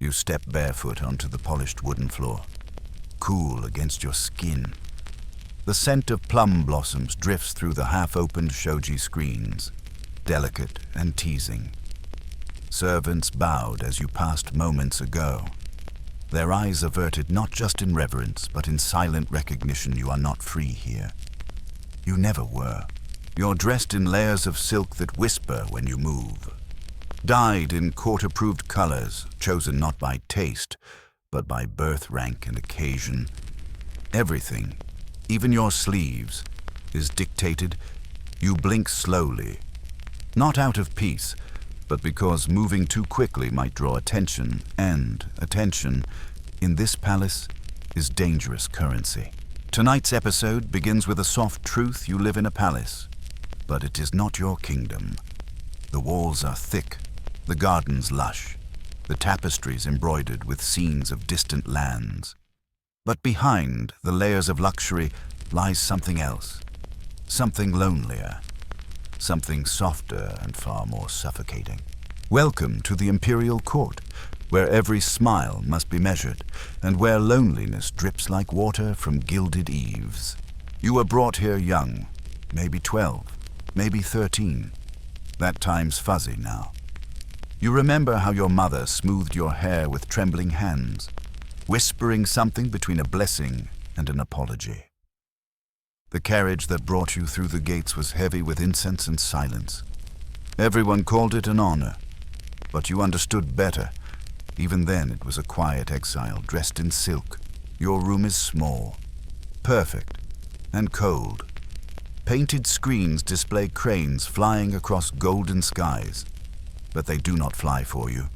You step barefoot onto the polished wooden floor, cool against your skin. The scent of plum blossoms drifts through the half-opened shoji screens, delicate and teasing. Servants bowed as you passed moments ago, their eyes averted not just in reverence, but in silent recognition you are not free here. You never were. You're dressed in layers of silk that whisper when you move. Dyed in court-approved colors, chosen not by taste, but by birth rank and occasion. Everything, even your sleeves, is dictated. You blink slowly, not out of peace, but because moving too quickly might draw attention, and attention, in this palace, is dangerous currency. Tonight's episode begins with a soft truth: you live in a palace, but it is not your kingdom. The walls are thick, the gardens lush, the tapestries embroidered with scenes of distant lands. But behind the layers of luxury lies something else, something lonelier, something softer and far more suffocating. Welcome to the imperial court, where every smile must be measured, and where loneliness drips like water from gilded eaves. You were brought here young, maybe 12, maybe 13. That time's fuzzy now. You remember how your mother smoothed your hair with trembling hands, whispering something between a blessing and an apology. The carriage that brought you through the gates was heavy with incense and silence. Everyone called it an honor, but you understood better. Even then, it was a quiet exile dressed in silk. Your room is small, perfect, and cold. Painted screens display cranes flying across golden skies, but they do not fly for you.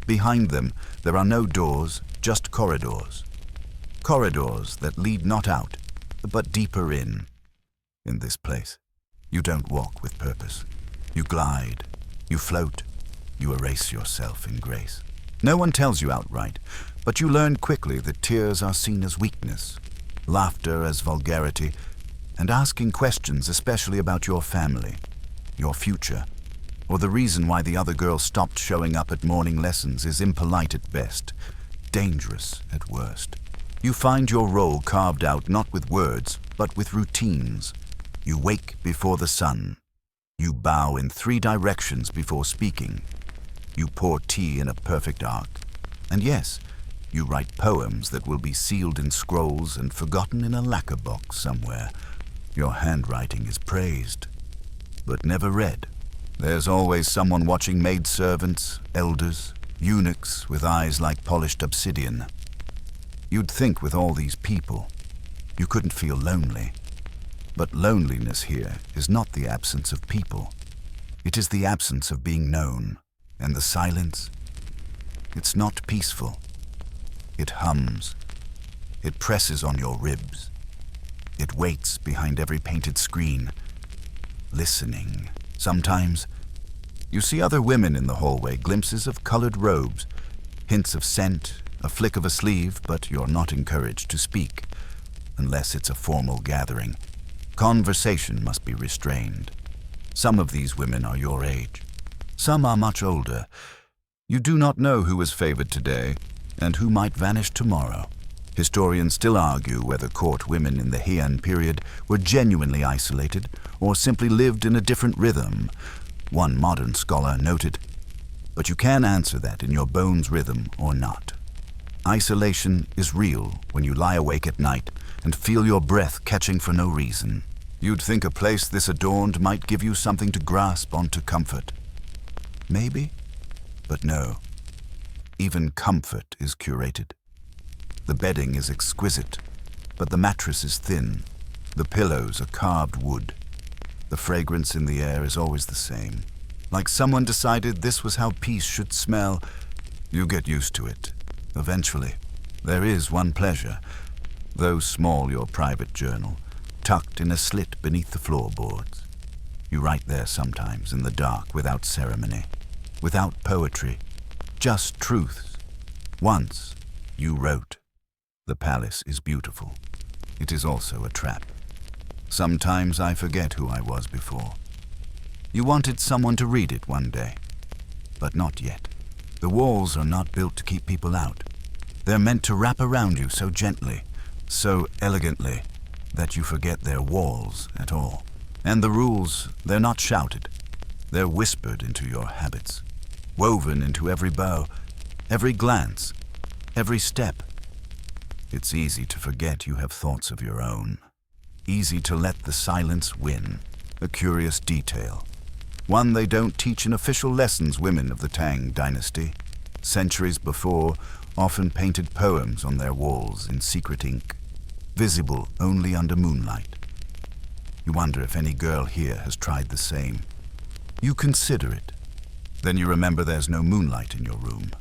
Behind them, there are no doors, just corridors. Corridors that lead not out, but deeper in. In this place, you don't walk with purpose. You glide, you float, you erase yourself in grace. No one tells you outright, but you learn quickly that tears are seen as weakness, laughter as vulgarity, and asking questions, especially about your family, your future, or the reason why the other girl stopped showing up at morning lessons, is impolite at best, dangerous at worst. You find your role carved out not with words, but with routines. You wake before the sun. You bow in 3 directions before speaking. You pour tea in a perfect arc. And yes, you write poems that will be sealed in scrolls and forgotten in a lacquer box somewhere. Your handwriting is praised, but never read. There's always someone watching: maidservants, elders, eunuchs with eyes like polished obsidian. You'd think with all these people, you couldn't feel lonely. But loneliness here is not the absence of people. It is the absence of being known. And the silence, it's not peaceful. It hums. It presses on your ribs. It waits behind every painted screen, listening. Sometimes, you see other women in the hallway, glimpses of colored robes, hints of scent, a flick of a sleeve, but you're not encouraged to speak, unless it's a formal gathering. Conversation must be restrained. Some of these women are your age. Some are much older. You do not know who is favored today, and who might vanish tomorrow. Historians still argue whether court women in the Heian period were genuinely isolated or simply lived in a different rhythm. One modern scholar noted, but you can answer that in your bones' rhythm or not. Isolation is real when you lie awake at night and feel your breath catching for no reason. You'd think a place this adorned might give you something to grasp onto comfort. Maybe, but no. Even comfort is curated. The bedding is exquisite, but the mattress is thin. The pillows are carved wood. The fragrance in the air is always the same. Like someone decided this was how peace should smell. You get used to it. Eventually, there is one pleasure, though small: your private journal, tucked in a slit beneath the floorboards. You write there sometimes in the dark, without ceremony, without poetry, just truths. Once, you wrote, "The palace is beautiful. It is also a trap. Sometimes I forget who I was before." You wanted someone to read it one day, but not yet. The walls are not built to keep people out. They're meant to wrap around you so gently, so elegantly, that you forget they're walls at all. And the rules, they're not shouted. They're whispered into your habits, woven into every bow, every glance, every step. It's easy to forget you have thoughts of your own. Easy to let the silence win, a curious detail. One they don't teach in official lessons women of the Tang dynasty. Centuries before, often painted poems on their walls in secret ink, visible only under moonlight. You wonder if any girl here has tried the same. You consider it. Then you remember there's no moonlight in your room.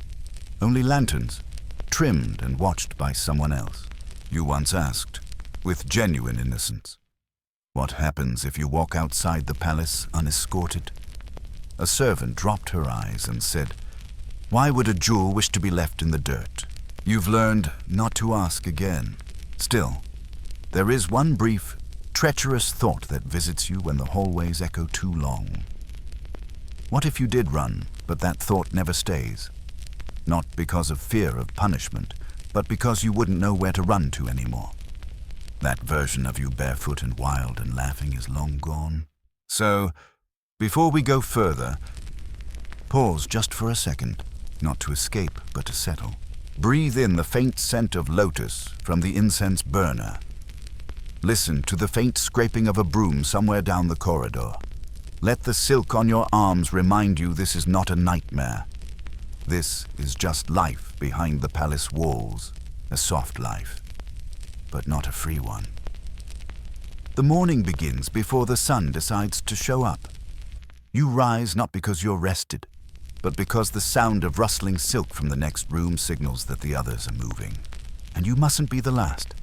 Only lanterns, trimmed and watched by someone else. You once asked, with genuine innocence, what happens if you walk outside the palace unescorted? A servant dropped her eyes and said, "Why would a jewel wish to be left in the dirt?" You've learned not to ask again. Still, there is one brief, treacherous thought that visits you when the hallways echo too long. What if you did run, but that thought never stays? Not because of fear of punishment, but because you wouldn't know where to run to anymore. That version of you barefoot and wild and laughing is long gone. So, before we go further, pause just for a second, not to escape, but to settle. Breathe in the faint scent of lotus from the incense burner. Listen to the faint scraping of a broom somewhere down the corridor. Let the silk on your arms remind you this is not a nightmare. This is just life behind the palace walls, a soft life, but not a free one. The morning begins before the sun decides to show up. You rise not because you're rested, but because the sound of rustling silk from the next room signals that the others are moving. And you mustn't be the last.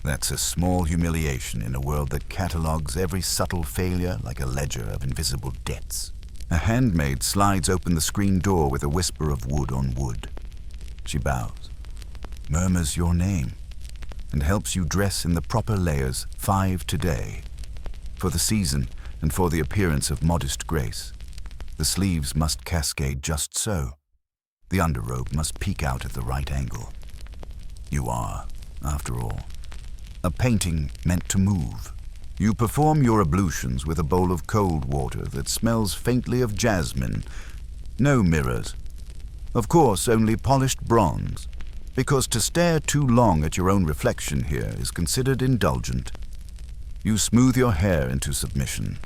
That's a small humiliation in a world that catalogues every subtle failure like a ledger of invisible debts. A handmaid slides open the screen door with a whisper of wood on wood. She bows, murmurs your name, and helps you dress in the proper layers 5 today, for the season and for the appearance of modest grace. The sleeves must cascade just so. The underrobe must peek out at the right angle. You are, after all, a painting meant to move. You perform your ablutions with a bowl of cold water that smells faintly of jasmine. No mirrors. Of course, only polished bronze, because to stare too long at your own reflection here is considered indulgent. You smooth your hair into submission,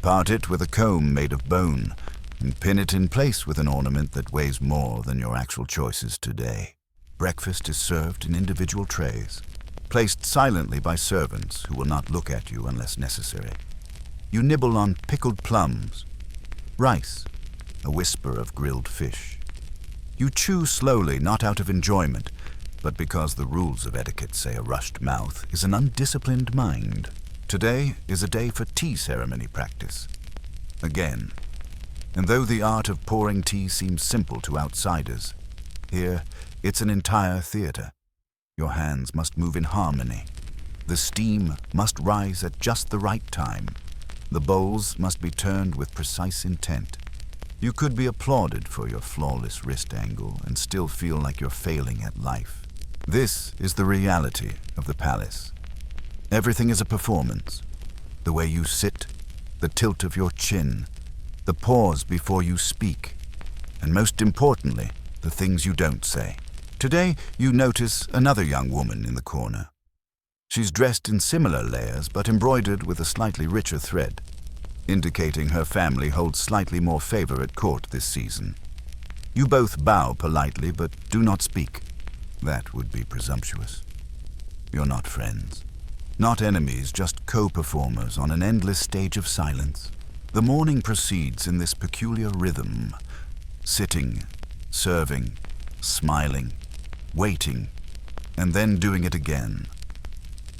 part it with a comb made of bone, and pin it in place with an ornament that weighs more than your actual choices today. Breakfast is served in individual trays, placed silently by servants who will not look at you unless necessary. You nibble on pickled plums, rice, a whisper of grilled fish. You chew slowly, not out of enjoyment, but because the rules of etiquette say a rushed mouth is an undisciplined mind. Today is a day for tea ceremony practice. Again. And though the art of pouring tea seems simple to outsiders, here it's an entire theater. Your hands must move in harmony. The steam must rise at just the right time. The bowls must be turned with precise intent. You could be applauded for your flawless wrist angle and still feel like you're failing at life. This is the reality of the palace. Everything is a performance. The way you sit, the tilt of your chin, the pause before you speak, and most importantly, the things you don't say. Today, you notice another young woman in the corner. She's dressed in similar layers, but embroidered with a slightly richer thread, indicating her family holds slightly more favor at court this season. You both bow politely, but do not speak. That would be presumptuous. You're not friends. Not enemies, just co-performers on an endless stage of silence. The morning proceeds in this peculiar rhythm, sitting, serving, smiling, waiting, and then doing it again.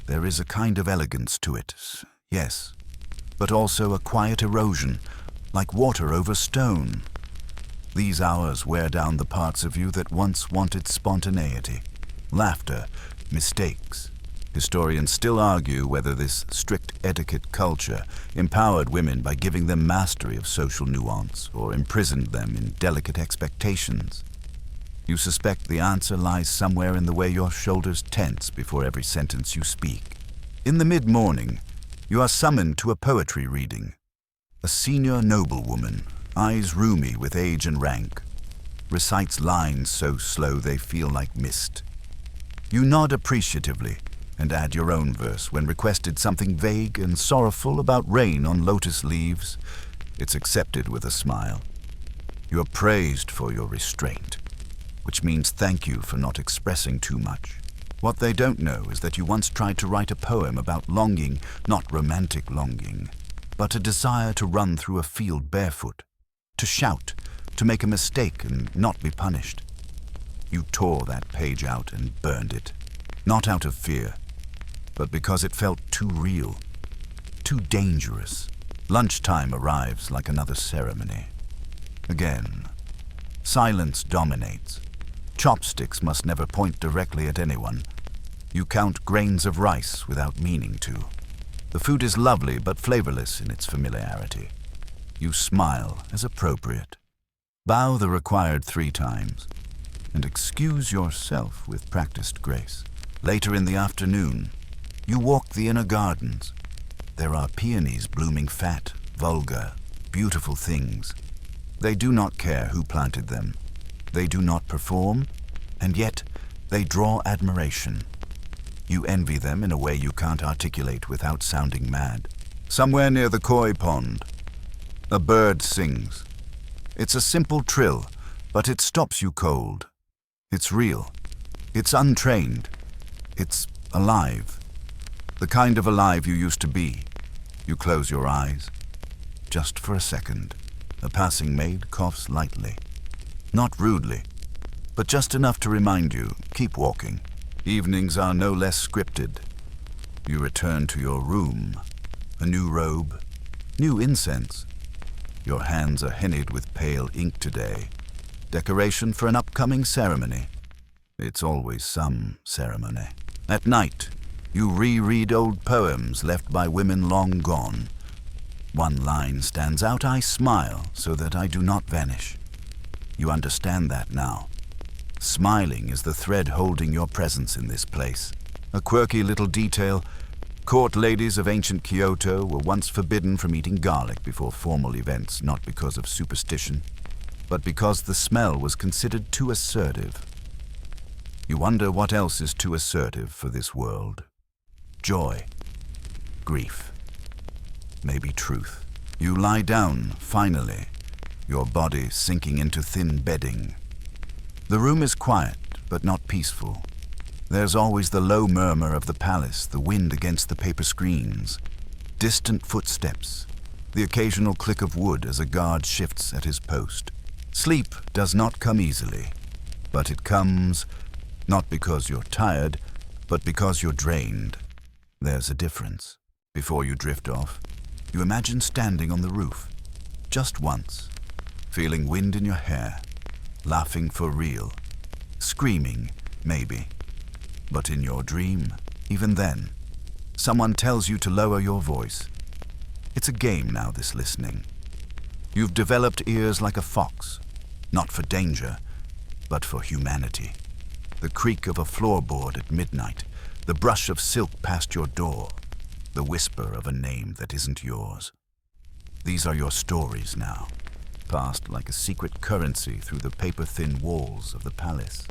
There is a kind of elegance to it, yes, but also a quiet erosion, like water over stone. These hours wear down the parts of you that once wanted spontaneity, laughter, mistakes, Historians still argue whether this strict etiquette culture empowered women by giving them mastery of social nuance or imprisoned them in delicate expectations. You suspect the answer lies somewhere in the way your shoulders tense before every sentence you speak. In the mid-morning, you are summoned to a poetry reading. A senior noblewoman, eyes rheumy with age and rank, recites lines so slow they feel like mist. You nod appreciatively and add your own verse when requested something vague and sorrowful about rain on lotus leaves. It's accepted with a smile. You are praised for your restraint, which means thank you for not expressing too much. What they don't know is that you once tried to write a poem about longing, not romantic longing, but a desire to run through a field barefoot, to shout, to make a mistake and not be punished. You tore that page out and burned it, not out of fear, but because it felt too real, too dangerous. Lunchtime arrives like another ceremony. Again, silence dominates. Chopsticks must never point directly at anyone. You count grains of rice without meaning to. The food is lovely but flavorless in its familiarity. You smile as appropriate. Bow the required 3 times, and excuse yourself with practiced grace. Later in the afternoon, you walk the inner gardens. There are peonies blooming fat, vulgar, beautiful things. They do not care who planted them. They do not perform, and yet they draw admiration. You envy them in a way you can't articulate without sounding mad. Somewhere near the koi pond, a bird sings. It's a simple trill, but it stops you cold. It's real. It's untrained. It's alive. The kind of alive you used to be. You close your eyes. Just for a second, a passing maid coughs lightly. Not rudely, but just enough to remind you, keep walking. Evenings are no less scripted. You return to your room. A new robe, new incense. Your hands are hennied with pale ink today. Decoration for an upcoming ceremony. It's always some ceremony. At night, you reread old poems left by women long gone. One line stands out, I smile so that I do not vanish. You understand that now. Smiling is the thread holding your presence in this place. A quirky little detail, court ladies of ancient Kyoto were once forbidden from eating garlic before formal events, not because of superstition, but because the smell was considered too assertive. You wonder what else is too assertive for this world. Joy, grief, maybe truth. You lie down, finally, your body sinking into thin bedding. The room is quiet, but not peaceful. There's always the low murmur of the palace, the wind against the paper screens, distant footsteps, the occasional click of wood as a guard shifts at his post. Sleep does not come easily, but it comes not because you're tired, but because you're drained. There's a difference. Before you drift off, you imagine standing on the roof, just once, feeling wind in your hair, laughing for real, screaming, maybe. But in your dream, even then, someone tells you to lower your voice. It's a game now, this listening. You've developed ears like a fox, not for danger, but for humanity. The creak of a floorboard at midnight, the brush of silk past your door, the whisper of a name that isn't yours. These are your stories now, passed like a secret currency through the paper-thin walls of the palace.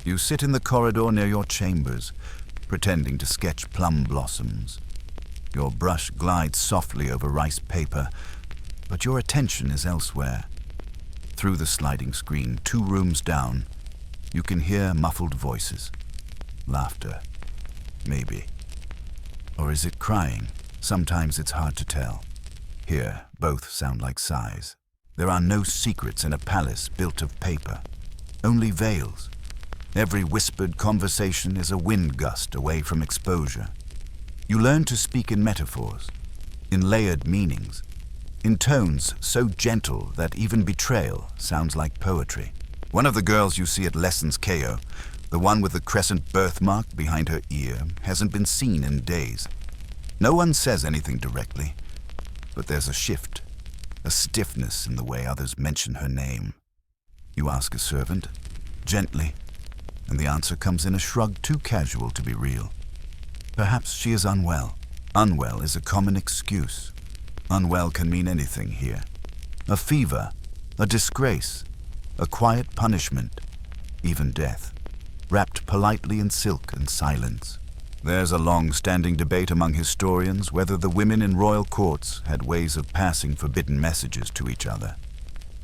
You sit in the corridor near your chambers, pretending to sketch plum blossoms. Your brush glides softly over rice paper, but your attention is elsewhere. Through the sliding screen, 2 rooms down, you can hear muffled voices. Laughter, maybe. Or is it crying? Sometimes it's hard to tell. Here, both sound like sighs. There are no secrets in a palace built of paper, only veils. Every whispered conversation is a wind gust away from exposure. You learn to speak in metaphors, in layered meanings, in tones so gentle that even betrayal sounds like poetry. One of the girls you see at lessons KO The one with the crescent birthmark behind her ear hasn't been seen in days. No one says anything directly, but there's a shift, a stiffness in the way others mention her name. You ask a servant, gently, and the answer comes in a shrug too casual to be real. Perhaps she is unwell. Unwell is a common excuse. Unwell can mean anything here. A fever, a disgrace, a quiet punishment, even death, wrapped politely in silk and silence. There's a long-standing debate among historians whether the women in royal courts had ways of passing forbidden messages to each other.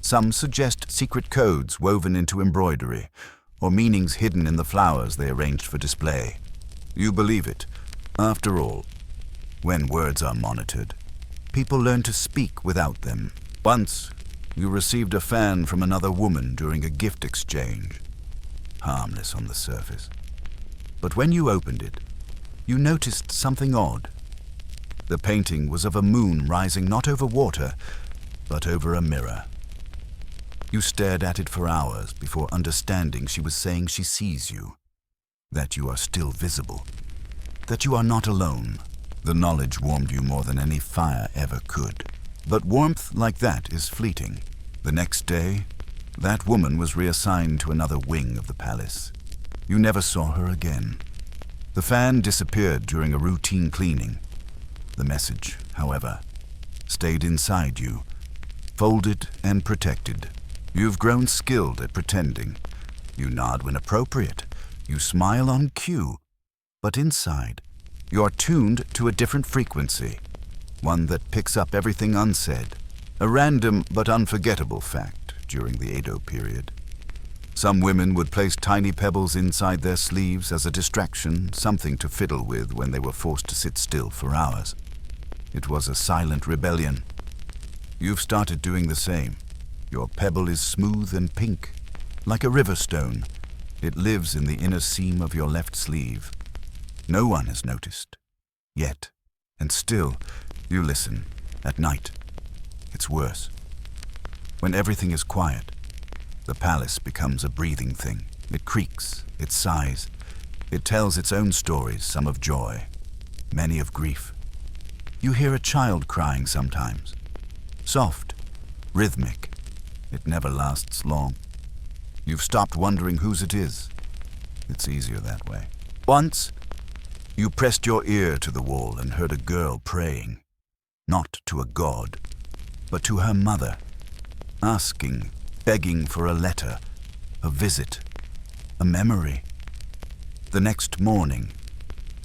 Some suggest secret codes woven into embroidery, or meanings hidden in the flowers they arranged for display. You believe it. After all, when words are monitored, people learn to speak without them. Once, you received a fan from another woman during a gift exchange. Harmless on the surface. But when you opened it, you noticed something odd. The painting was of a moon rising not over water, but over a mirror. You stared at it for hours before understanding she was saying she sees you, that you are still visible, that you are not alone. The knowledge warmed you more than any fire ever could. But warmth like that is fleeting. The next day, that woman was reassigned to another wing of the palace. You never saw her again. The fan disappeared during a routine cleaning. The message, however, stayed inside you, folded and protected. You've grown skilled at pretending. You nod when appropriate. You smile on cue. But inside, you're tuned to a different frequency, one that picks up everything unsaid, a random but unforgettable fact during the Edo period. Some women would place tiny pebbles inside their sleeves as a distraction, something to fiddle with when they were forced to sit still for hours. It was a silent rebellion. You've started doing the same. Your pebble is smooth and pink, like a river stone. It lives in the inner seam of your left sleeve. No one has noticed, yet, and still, you listen, at night. It's worse. When everything is quiet, the palace becomes a breathing thing. It creaks, it sighs, it tells its own stories, some of joy, many of grief. You hear a child crying sometimes. Soft, rhythmic. It never lasts long. You've stopped wondering whose it is. It's easier that way. Once, you pressed your ear to the wall and heard a girl praying, not to a god, but to her mother, asking, begging for a letter, a visit, a memory. The next morning,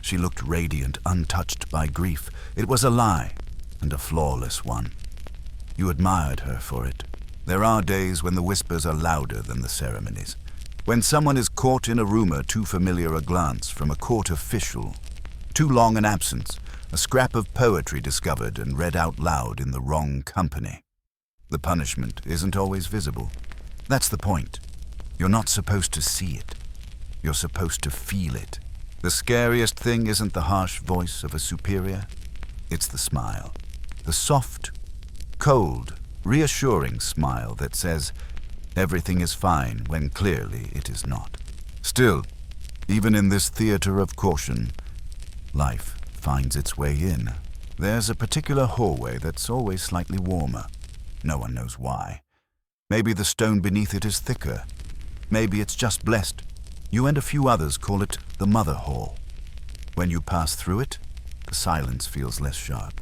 she looked radiant, untouched by grief. It was a lie, and a flawless one. You admired her for it. There are days when the whispers are louder than the ceremonies. When someone is caught in a rumor too familiar a glance from a court official, too long an absence, a scrap of poetry discovered and read out loud in the wrong company. The punishment isn't always visible. That's the point. You're not supposed to see it. You're supposed to feel it. The scariest thing isn't the harsh voice of a superior. It's the smile. The soft, cold, reassuring smile that says everything is fine when clearly it is not. Still, even in this theater of caution, life finds its way in. There's a particular hallway that's always slightly warmer. No one knows why. Maybe the stone beneath it is thicker. Maybe it's just blessed. You and a few others call it the Mother Hall. When you pass through it, the silence feels less sharp.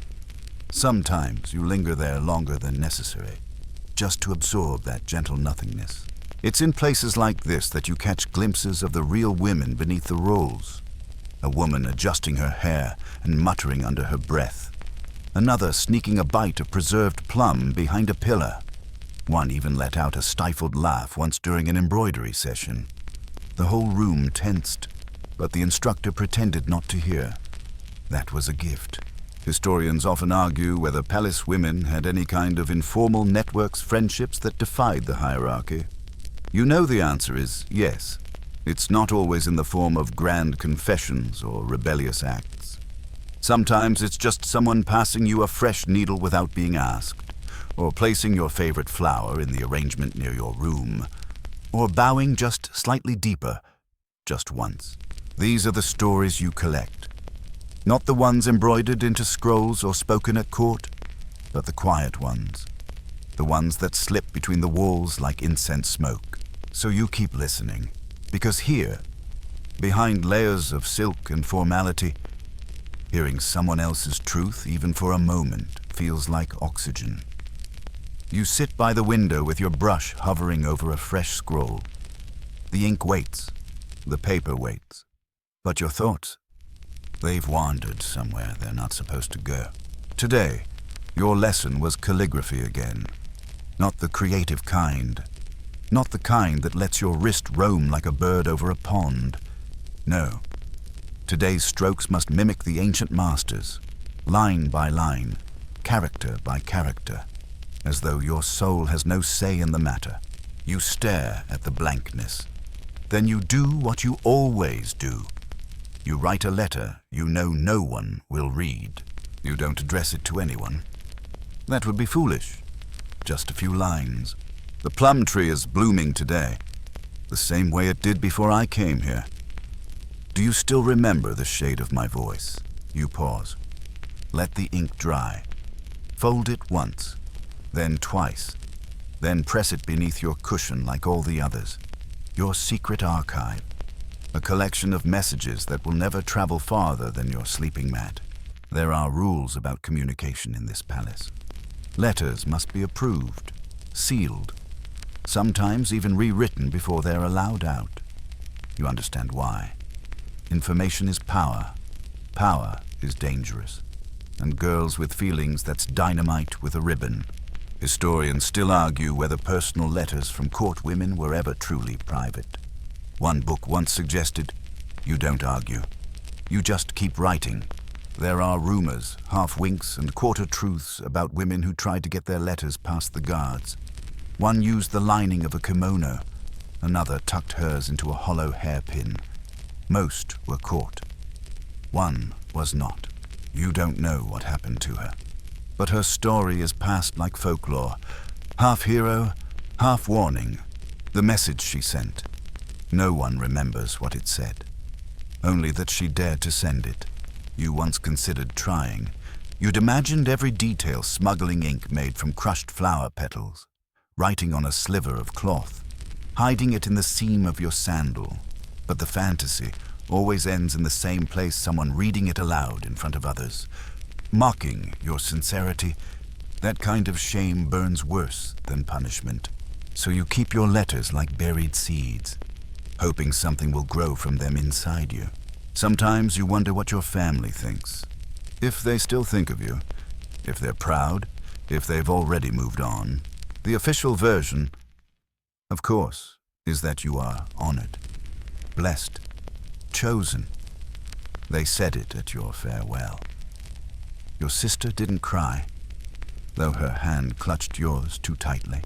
Sometimes you linger there longer than necessary, just to absorb that gentle nothingness. It's in places like this that you catch glimpses of the real women beneath the roles. A woman adjusting her hair and muttering under her breath. Another sneaking a bite of preserved plum behind a pillar. One even let out a stifled laugh once during an embroidery session. The whole room tensed, but the instructor pretended not to hear. That was a gift. Historians often argue whether palace women had any kind of informal networks, friendships that defied the hierarchy. You know the answer is yes. It's not always in the form of grand confessions or rebellious acts. Sometimes it's just someone passing you a fresh needle without being asked, or placing your favorite flower in the arrangement near your room, or bowing just slightly deeper, just once. These are the stories you collect. Not the ones embroidered into scrolls or spoken at court, but the quiet ones. The ones that slip between the walls like incense smoke. So you keep listening, because here, behind layers of silk and formality, hearing someone else's truth, even for a moment, feels like oxygen. You sit by the window with your brush hovering over a fresh scroll. The ink waits, the paper waits. But your thoughts, they've wandered somewhere they're not supposed to go. Today, your lesson was calligraphy again. Not the creative kind. Not the kind that lets your wrist roam like a bird over a pond. No. Today's strokes must mimic the ancient masters, line by line, character by character, as though your soul has no say in the matter. You stare at the blankness. Then you do what you always do. You write a letter you know no one will read. You don't address it to anyone. That would be foolish. Just a few lines. The plum tree is blooming today, the same way it did before I came here. Do you still remember the shade of my voice? You pause. Let the ink dry. Fold it once, then twice. Then press it beneath your cushion like all the others. Your secret archive. A collection of messages that will never travel farther than your sleeping mat. There are rules about communication in this palace. Letters must be approved, sealed, sometimes even rewritten before they're allowed out. You understand why. Information is power. Power is dangerous. And girls with feelings, that's dynamite with a ribbon. Historians still argue whether personal letters from court women were ever truly private. One book once suggested, you don't argue. You just keep writing. There are rumors, half-winks and quarter-truths about women who tried to get their letters past the guards. One used the lining of a kimono. Another tucked hers into a hollow hairpin. Most were caught. One was not. You don't know what happened to her. But her story is passed like folklore. Half hero, half warning. The message she sent. No one remembers what it said. Only that she dared to send it. You once considered trying. You'd imagined every detail, smuggling ink made from crushed flower petals, writing on a sliver of cloth, hiding it in the seam of your sandal. But the fantasy always ends in the same place, someone reading it aloud in front of others, mocking your sincerity. That kind of shame burns worse than punishment. So you keep your letters like buried seeds, hoping something will grow from them inside you. Sometimes you wonder what your family thinks. If they still think of you, if they're proud, if they've already moved on. The official version, of course, is that you are honored, blessed, chosen. They said it at your farewell. Your sister didn't cry, though her hand clutched yours too tightly.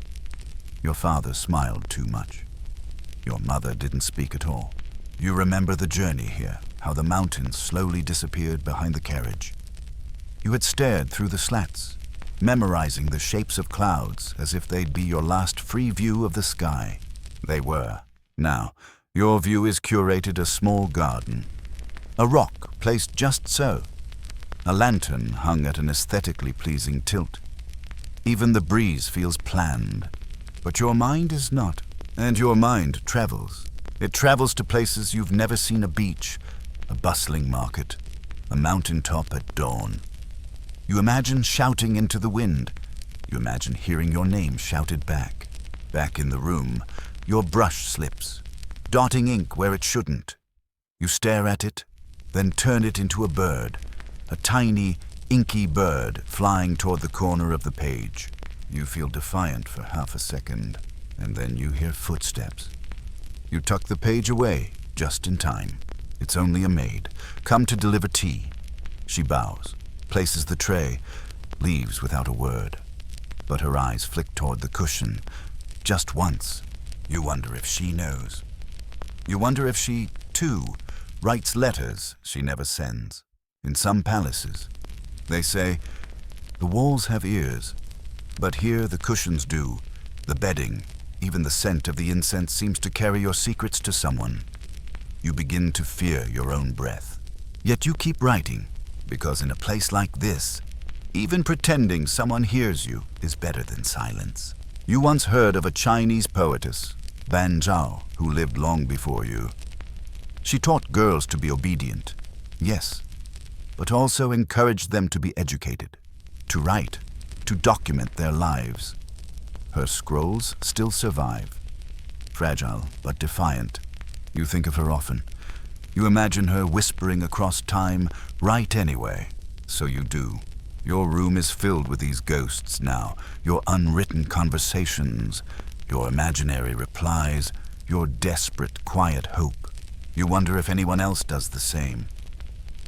Your father smiled too much. Your mother didn't speak at all. You remember the journey here, how the mountains slowly disappeared behind the carriage. You had stared through the slats, memorizing the shapes of clouds as if they'd be your last free view of the sky. They were. Now, your view is curated a small garden. A rock placed just so. A lantern hung at an aesthetically pleasing tilt. Even the breeze feels planned. But your mind is not. And your mind travels. It travels to places you've never seen: a beach, a bustling market, a mountaintop at dawn. You imagine shouting into the wind. You imagine hearing your name shouted back. Back in the room, your brush slips, dotting ink where it shouldn't. You stare at it, then turn it into a bird, a tiny, inky bird flying toward the corner of the page. You feel defiant for half a second, and then you hear footsteps. You tuck the page away, just in time. It's only a maid, come to deliver tea. She bows, places the tray, leaves without a word. But her eyes flick toward the cushion, just once. You wonder if she knows. You wonder if she, too, writes letters she never sends. In some palaces, they say, the walls have ears, but here the cushions do, the bedding, even the scent of the incense seems to carry your secrets to someone. You begin to fear your own breath. Yet you keep writing, because in a place like this, even pretending someone hears you is better than silence. You once heard of a Chinese poetess, Ban Zhao, who lived long before you. She taught girls to be obedient, yes, but also encouraged them to be educated, to write, to document their lives. Her scrolls still survive, fragile but defiant. You think of her often. You imagine her whispering across time, "Write anyway." So you do. Your room is filled with these ghosts now, your unwritten conversations, your imaginary replies, your desperate, quiet hope. You wonder if anyone else does the same.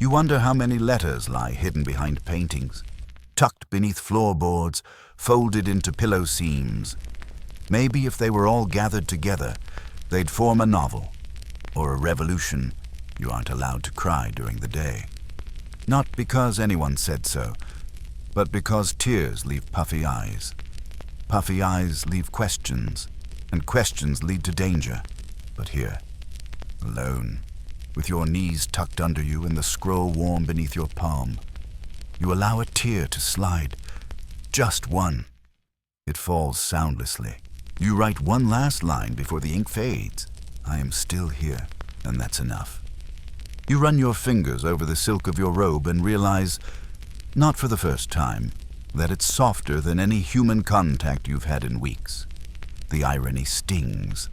You wonder how many letters lie hidden behind paintings, tucked beneath floorboards, folded into pillow seams. Maybe if they were all gathered together, they'd form a novel, or a revolution. You aren't allowed to cry during the day. Not because anyone said so, but because tears leave puffy eyes. Puffy eyes leave questions, and questions lead to danger. But here, alone, with your knees tucked under you and the scroll warm beneath your palm, you allow a tear to slide, just one. It falls soundlessly. You write one last line before the ink fades. "I am still here," and that's enough. You run your fingers over the silk of your robe and realize, not for the first time, that it's softer than any human contact you've had in weeks. The irony stings.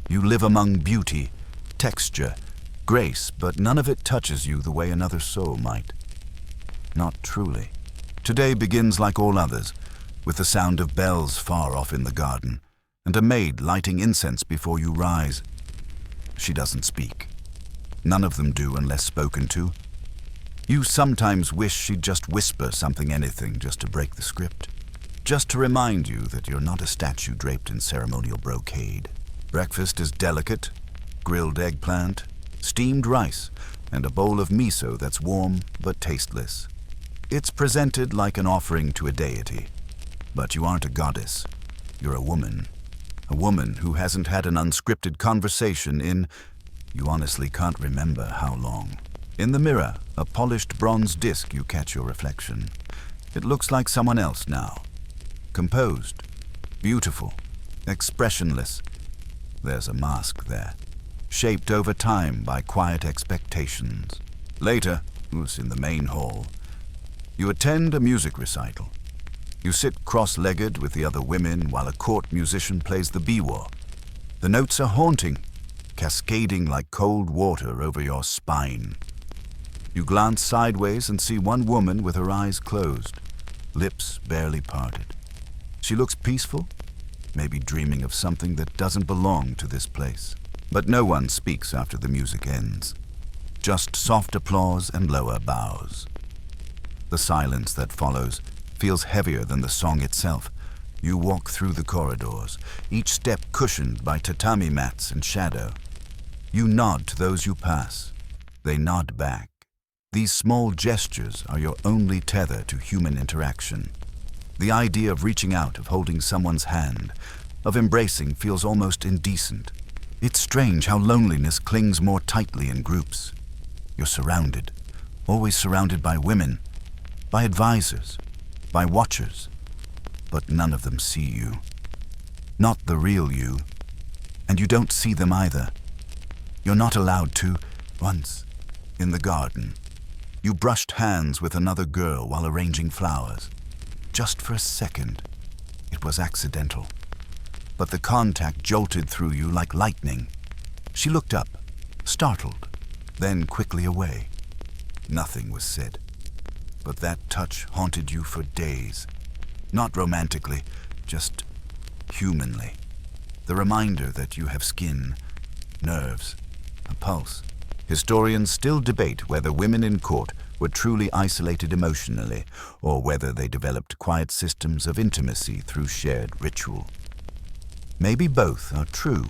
You live among beauty, texture, grace, but none of it touches you the way another soul might. Not truly. Today begins like all others, with the sound of bells far off in the garden, and a maid lighting incense before you rise. She doesn't speak. None of them do unless spoken to. You sometimes wish she'd just whisper something, anything, just to break the script. Just to remind you that you're not a statue draped in ceremonial brocade. Breakfast is delicate: grilled eggplant, steamed rice, and a bowl of miso that's warm but tasteless. It's presented like an offering to a deity. But you aren't a goddess. You're a woman who hasn't had an unscripted conversation in, you honestly can't remember how long. In the mirror, a polished bronze disc, you catch your reflection. It looks like someone else now. Composed, beautiful, expressionless. There's a mask there, shaped over time by quiet expectations. Later, who's in the main hall, you attend a music recital. You sit cross-legged with the other women while a court musician plays the biwa. The notes are haunting, cascading like cold water over your spine. You glance sideways and see one woman with her eyes closed, lips barely parted. She looks peaceful, maybe dreaming of something that doesn't belong to this place. But no one speaks after the music ends. Just soft applause and lower bows. The silence that follows feels heavier than the song itself. You walk through the corridors, each step cushioned by tatami mats and shadow. You nod to those you pass. They nod back. These small gestures are your only tether to human interaction. The idea of reaching out, of holding someone's hand, of embracing feels almost indecent. It's strange how loneliness clings more tightly in groups. You're surrounded, always surrounded by women, by advisors, by watchers, but none of them see you. Not the real you, and you don't see them either. You're not allowed to. Once, in the garden, you brushed hands with another girl while arranging flowers. Just for a second, it was accidental. But the contact jolted through you like lightning. She looked up, startled, then quickly away. Nothing was said, but that touch haunted you for days. Not romantically, just humanly. The reminder that you have skin, nerves, a pulse. Historians still debate whether women in court were truly isolated emotionally, or whether they developed quiet systems of intimacy through shared ritual. Maybe both are true.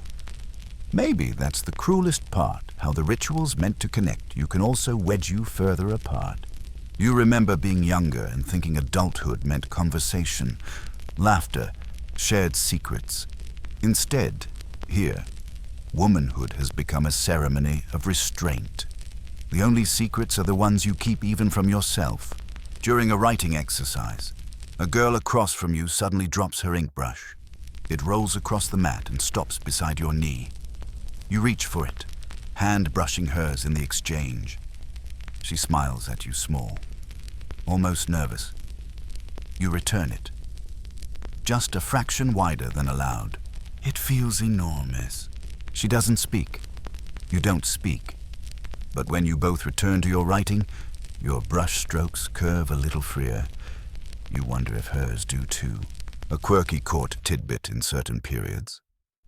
Maybe that's the cruelest part, how the rituals meant to connect you can also wedge you further apart. You remember being younger and thinking adulthood meant conversation, laughter, shared secrets. Instead, here, Womanhood has become a ceremony of restraint. The only secrets are the ones you keep even from yourself. During a writing exercise, a girl across from you suddenly drops her ink brush. It rolls across the mat and stops beside your knee. You reach for it, hand brushing hers in the exchange. She smiles at you small, almost nervous. You return it, just a fraction wider than allowed. It feels enormous. She doesn't speak. You don't speak. But when you both return to your writing, your brush strokes curve a little freer. You wonder if hers do too. A quirky court tidbit in certain periods.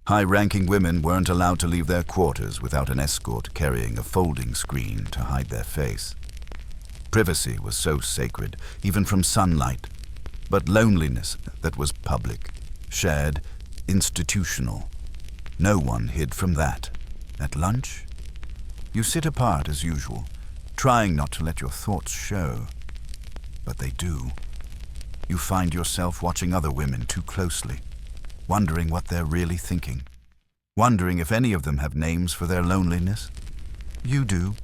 High-ranking women weren't allowed to leave their quarters without an escort carrying a folding screen to hide their face. Privacy was so sacred, even from sunlight, but loneliness that was public, shared, institutional. No one hid from that. At lunch, you sit apart as usual, trying not to let your thoughts show. But they do. You find yourself watching other women too closely, wondering what they're really thinking, wondering if any of them have names for their loneliness. You do.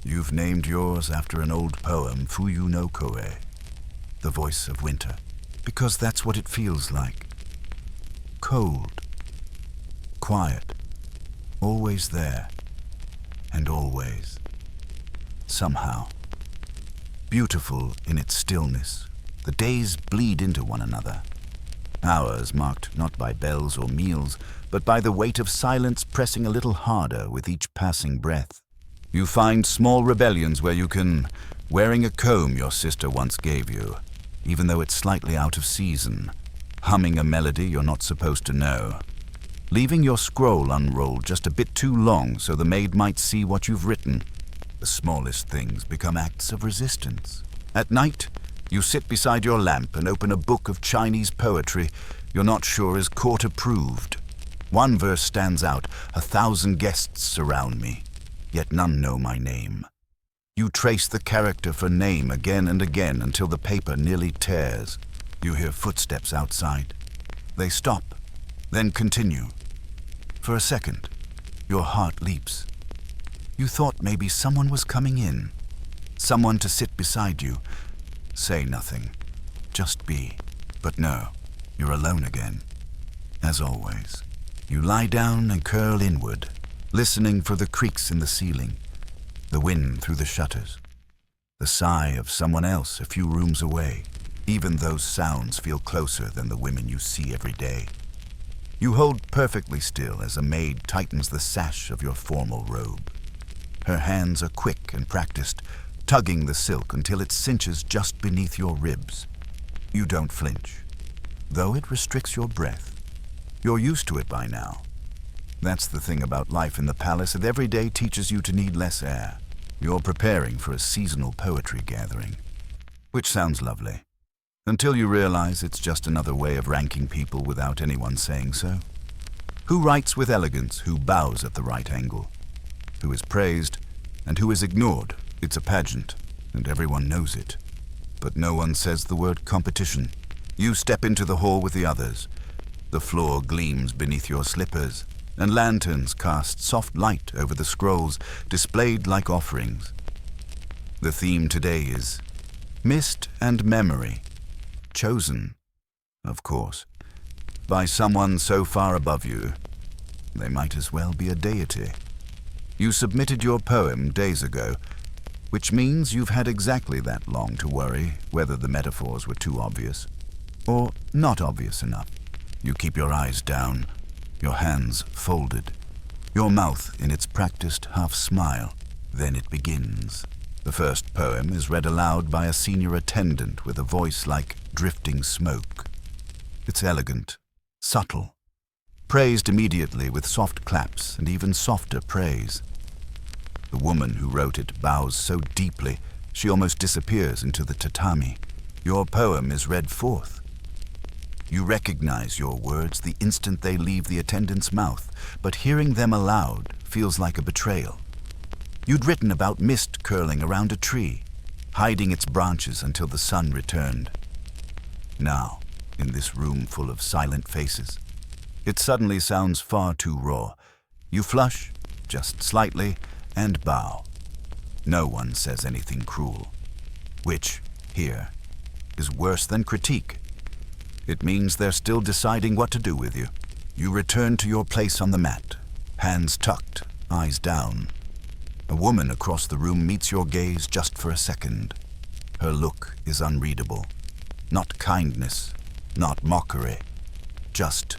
You've named yours after an old poem, Fuyu no Koe, the voice of winter, because that's what it feels like. Cold, quiet, always there, and always, somehow. Beautiful in its stillness, the days bleed into one another. Hours marked not by bells or meals, but by the weight of silence pressing a little harder with each passing breath. You find small rebellions where you can, wearing a comb your sister once gave you, even though it's slightly out of season, humming a melody you're not supposed to know, leaving your scroll unrolled just a bit too long so the maid might see what you've written. The smallest things become acts of resistance. At night, you sit beside your lamp and open a book of Chinese poetry you're not sure is court-approved. One verse stands out, 1,000 guests surround me, yet none know my name. You trace the character for name again and again until the paper nearly tears. You hear footsteps outside. They stop, then continue. For a second, your heart leaps. You thought maybe someone was coming in, someone to sit beside you. Say nothing, just be. But no, you're alone again. As always, you lie down and curl inward, listening for the creaks in the ceiling, the wind through the shutters, the sigh of someone else a few rooms away. Even those sounds feel closer than the women you see every day. You hold perfectly still as a maid tightens the sash of your formal robe. Her hands are quick and practiced, tugging the silk until it cinches just beneath your ribs. You don't flinch, though it restricts your breath. You're used to it by now. That's the thing about life in the palace, that every day teaches you to need less air. You're preparing for a seasonal poetry gathering, which sounds lovely, until you realize it's just another way of ranking people without anyone saying so. Who writes with elegance, who bows at the right angle, who is praised, and who is ignored. It's a pageant, and everyone knows it. But no one says the word competition. You step into the hall with the others. The floor gleams beneath your slippers, and lanterns cast soft light over the scrolls displayed like offerings. The theme today is mist and memory, chosen, of course, by someone so far above you, they might as well be a deity. You submitted your poem days ago, which means you've had exactly that long to worry whether the metaphors were too obvious or not obvious enough. You keep your eyes down, your hands folded, your mouth in its practiced half-smile. Then it begins. The first poem is read aloud by a senior attendant with a voice like drifting smoke. It's elegant, subtle, praised immediately with soft claps and even softer praise. The woman who wrote it bows so deeply she almost disappears into the tatami. Your poem is read forth. You recognize your words the instant they leave the attendant's mouth, but hearing them aloud feels like a betrayal. You'd written about mist curling around a tree, hiding its branches until the sun returned. Now, in this room full of silent faces, it suddenly sounds far too raw, You flush, just slightly, and bow. No one says anything cruel, which, here, is worse than critique. It means they're still deciding what to do with you. You return to your place on the mat, hands tucked, eyes down. A woman across the room meets your gaze just for a second. Her look is unreadable. Not kindness, not mockery, just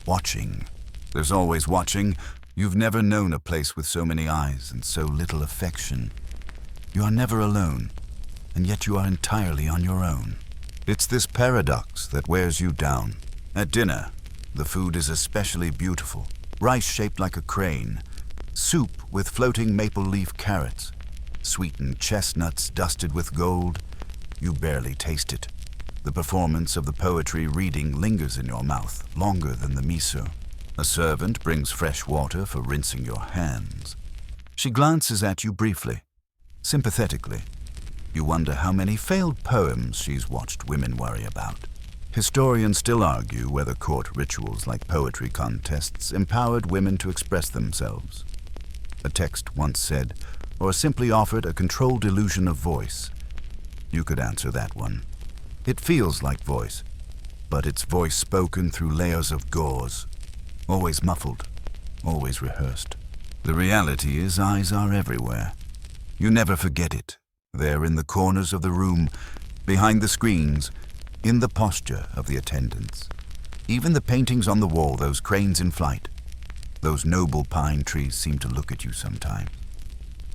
watching. There's always watching. You've never known a place with so many eyes and so little affection. You are never alone, and yet you are entirely on your own. It's this paradox that wears you down. At dinner, the food is especially beautiful. Rice shaped like a crane, soup with floating maple leaf carrots, sweetened chestnuts dusted with gold. You barely taste it. The performance of the poetry reading lingers in your mouth longer than the miso. A servant brings fresh water for rinsing your hands. She glances at you briefly, sympathetically. You wonder how many failed poems she's watched women worry about. Historians still argue whether court rituals like poetry contests empowered women to express themselves. A text once said, or simply offered a controlled illusion of voice. You could answer that one. It feels like voice, but it's voice spoken through layers of gauze. Always muffled, always rehearsed. The reality is eyes are everywhere. You never forget it. They're in the corners of the room, behind the screens, in the posture of the attendants. Even the paintings on the wall, those cranes in flight. Those noble pine trees seem to look at you sometimes,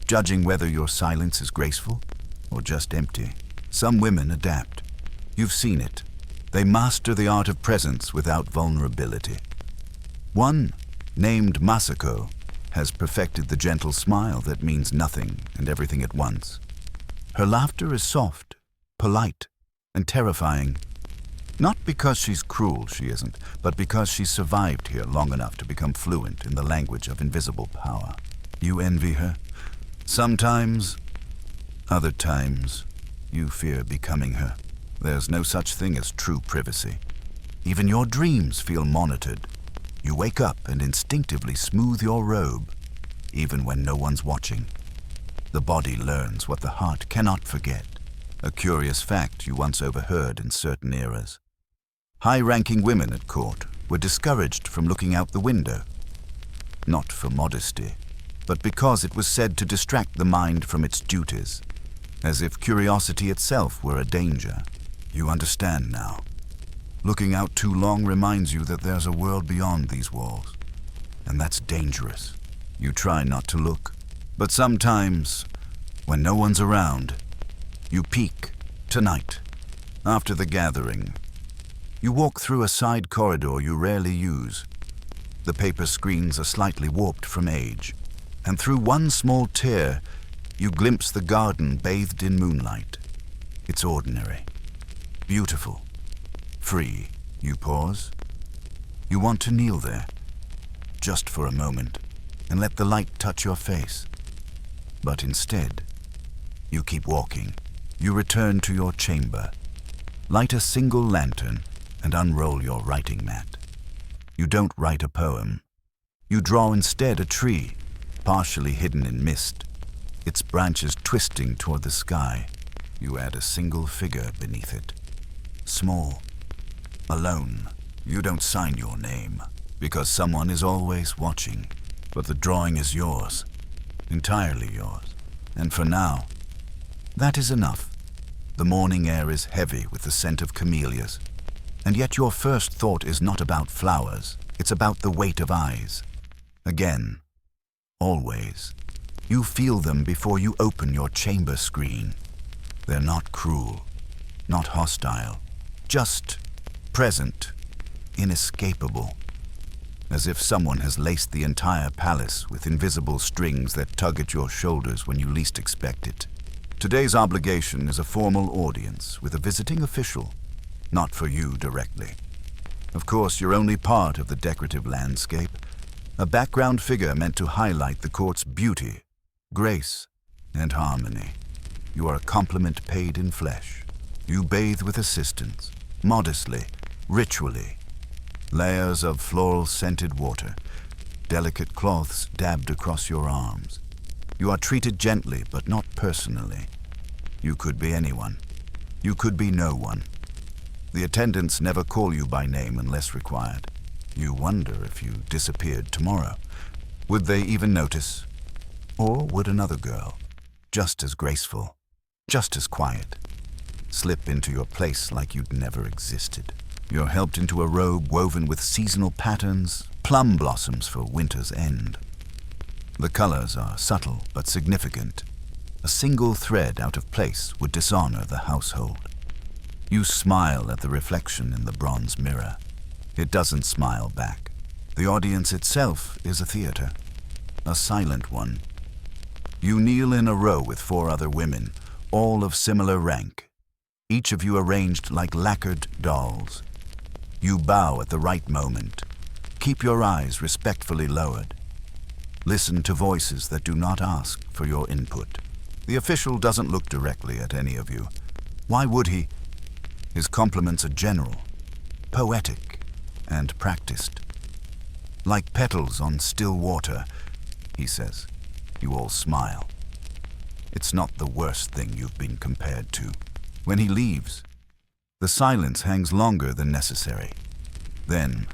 judging whether your silence is graceful or just empty. Some women adapt. You've seen it. They master the art of presence without vulnerability. One, named Masako, has perfected the gentle smile that means nothing and everything at once. Her laughter is soft, polite, and terrifying. Not because she's cruel, she isn't, but because she's survived here long enough to become fluent in the language of invisible power. You envy her. Sometimes, other times, you fear becoming her. There's no such thing as true privacy. Even your dreams feel monitored. You wake up and instinctively smooth your robe, even when no one's watching. The body learns what the heart cannot forget, a curious fact you once overheard in certain eras. High-ranking women at court were discouraged from looking out the window, not for modesty, but because it was said to distract the mind from its duties, as if curiosity itself were a danger. You understand now. Looking out too long reminds you that there's a world beyond these walls, and that's dangerous. You try not to look, but sometimes, when no one's around, you peek. Tonight, after the gathering, you walk through a side corridor you rarely use. The paper screens are slightly warped from age, and through one small tear, you glimpse the garden bathed in moonlight. It's ordinary, beautiful, free. You pause. You want to kneel there, just for a moment, and let the light touch your face. But instead, you keep walking. You return to your chamber, light a single lantern, and unroll your writing mat. You don't write a poem. You draw instead a tree, partially hidden in mist, its branches twisting toward the sky. You add a single figure beneath it. Small, alone. You don't sign your name, because someone is always watching. But the drawing is yours, entirely yours. And for now, that is enough. The morning air is heavy with the scent of camellias. And yet your first thought is not about flowers. It's about the weight of eyes. Again, always. You feel them before you open your chamber screen. They're not cruel, not hostile, just present, inescapable. As if someone has laced the entire palace with invisible strings that tug at your shoulders when you least expect it. Today's obligation is a formal audience with a visiting official, not for you directly. Of course, you're only part of the decorative landscape, a background figure meant to highlight the court's beauty, grace, and harmony. You are a compliment paid in flesh. You bathe with assistance, modestly, ritually. Layers of floral-scented water. delicate cloths dabbed across your arms. You are treated gently, but not personally. You could be anyone. You could be no one. The attendants never call you by name unless required. You wonder if you disappeared tomorrow. Would they even notice? Or would another girl, just as graceful, just as quiet, slip into your place like you'd never existed? You're helped into a robe woven with seasonal patterns, plum blossoms for winter's end. The colors are subtle but significant. A single thread out of place would dishonor the household. You smile at the reflection in the bronze mirror. It doesn't smile back. The audience itself is a theater, a silent one. You kneel in a row with 4 other women, all of similar rank, each of you arranged like lacquered dolls. You bow at the right moment. Keep your eyes respectfully lowered. Listen to voices that do not ask for your input. The official doesn't look directly at any of you. Why would he? His compliments are general, poetic, and practiced. Like petals on still water, he says. You all smile. It's not the worst thing you've been compared to. When he leaves, the silence hangs longer than necessary. Then,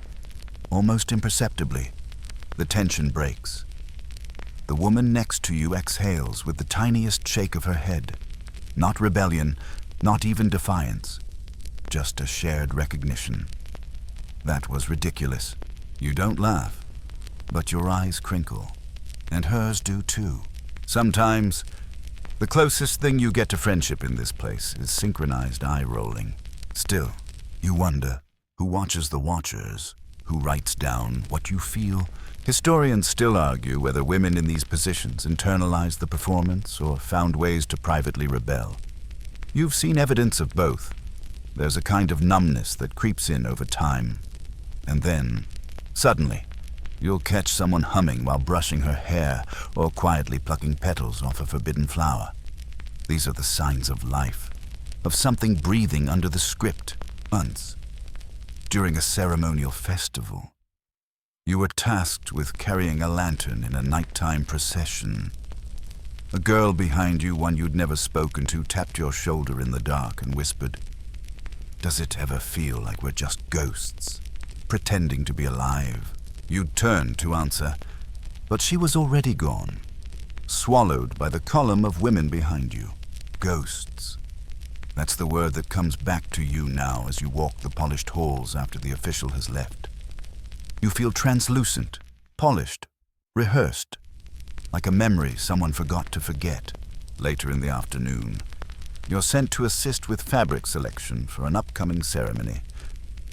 almost imperceptibly, the tension breaks. The woman next to you exhales with the tiniest shake of her head. Not rebellion, not even defiance. Just a shared recognition. That was ridiculous. You don't laugh, but your eyes crinkle. And hers do too. Sometimes, the closest thing you get to friendship in this place is synchronized eye-rolling. Still, you wonder, who watches the watchers? Who writes down what you feel? Historians still argue whether women in these positions internalized the performance or found ways to privately rebel. You've seen evidence of both. There's a kind of numbness that creeps in over time. And then, suddenly, you'll catch someone humming while brushing her hair or quietly plucking petals off a forbidden flower. These are the signs of life, of something breathing under the script. Once, during a ceremonial festival, you were tasked with carrying a lantern in a nighttime procession. A girl behind you, one you'd never spoken to, tapped your shoulder in the dark and whispered, "Does it ever feel like we're just ghosts, pretending to be alive?" You'd turned to answer, but she was already gone, swallowed by the column of women behind you. Ghosts. That's the word that comes back to you now as you walk the polished halls after the official has left. You feel translucent, polished, rehearsed, like a memory someone forgot to forget. Later in the afternoon, you're sent to assist with fabric selection for an upcoming ceremony.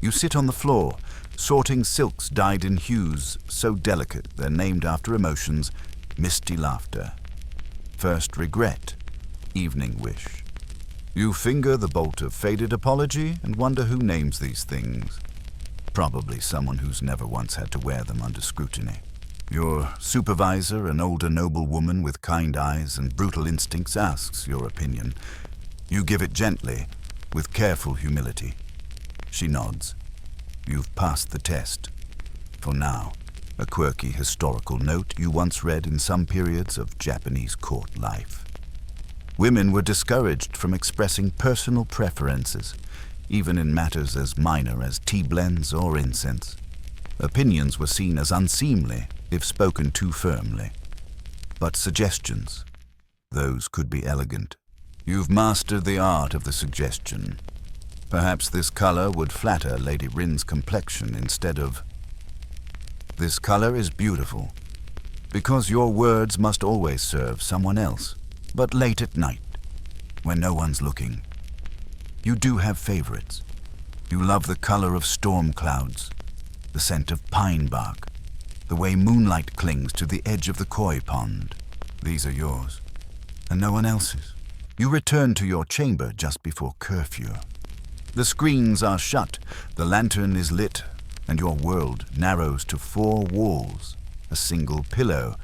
You sit on the floor, sorting silks dyed in hues so delicate they're named after emotions: misty laughter, first regret, evening wish. You finger the bolt of faded apology and wonder who names these things. Probably someone who's never once had to wear them under scrutiny. Your supervisor, an older noble woman with kind eyes and brutal instincts, asks your opinion. You give it gently, with careful humility. She nods. You've passed the test. For now, a quirky historical note you once read in some periods of Japanese court life. Women were discouraged from expressing personal preferences, even in matters as minor as tea blends or incense. Opinions were seen as unseemly if spoken too firmly. But suggestions, those could be elegant. You've mastered the art of the suggestion. Perhaps this color would flatter Lady Rin's complexion instead of... This color is beautiful, because your words must always serve someone else, but late at night, when no one's looking. You do have favorites. You love the color of storm clouds, the scent of pine bark, the way moonlight clings to the edge of the koi pond. These are yours, and no one else's. You return to your chamber just before curfew. The screens are shut, the lantern is lit, and your world narrows to 4 walls, a single pillow,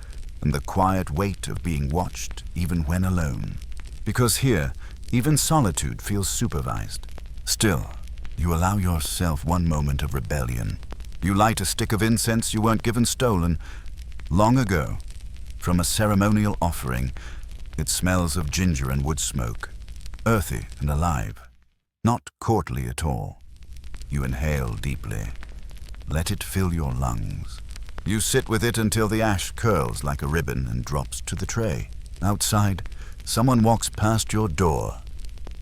and the quiet weight of being watched even when alone. Because here, even solitude feels supervised. Still, you allow yourself one moment of rebellion. You light a stick of incense you weren't given stolen, Long ago, from a ceremonial offering, it smells of ginger and wood smoke, earthy and alive, not courtly at all. You inhale deeply. Let it fill your lungs. You sit with it until the ash curls like a ribbon and drops to the tray. Outside, someone walks past your door.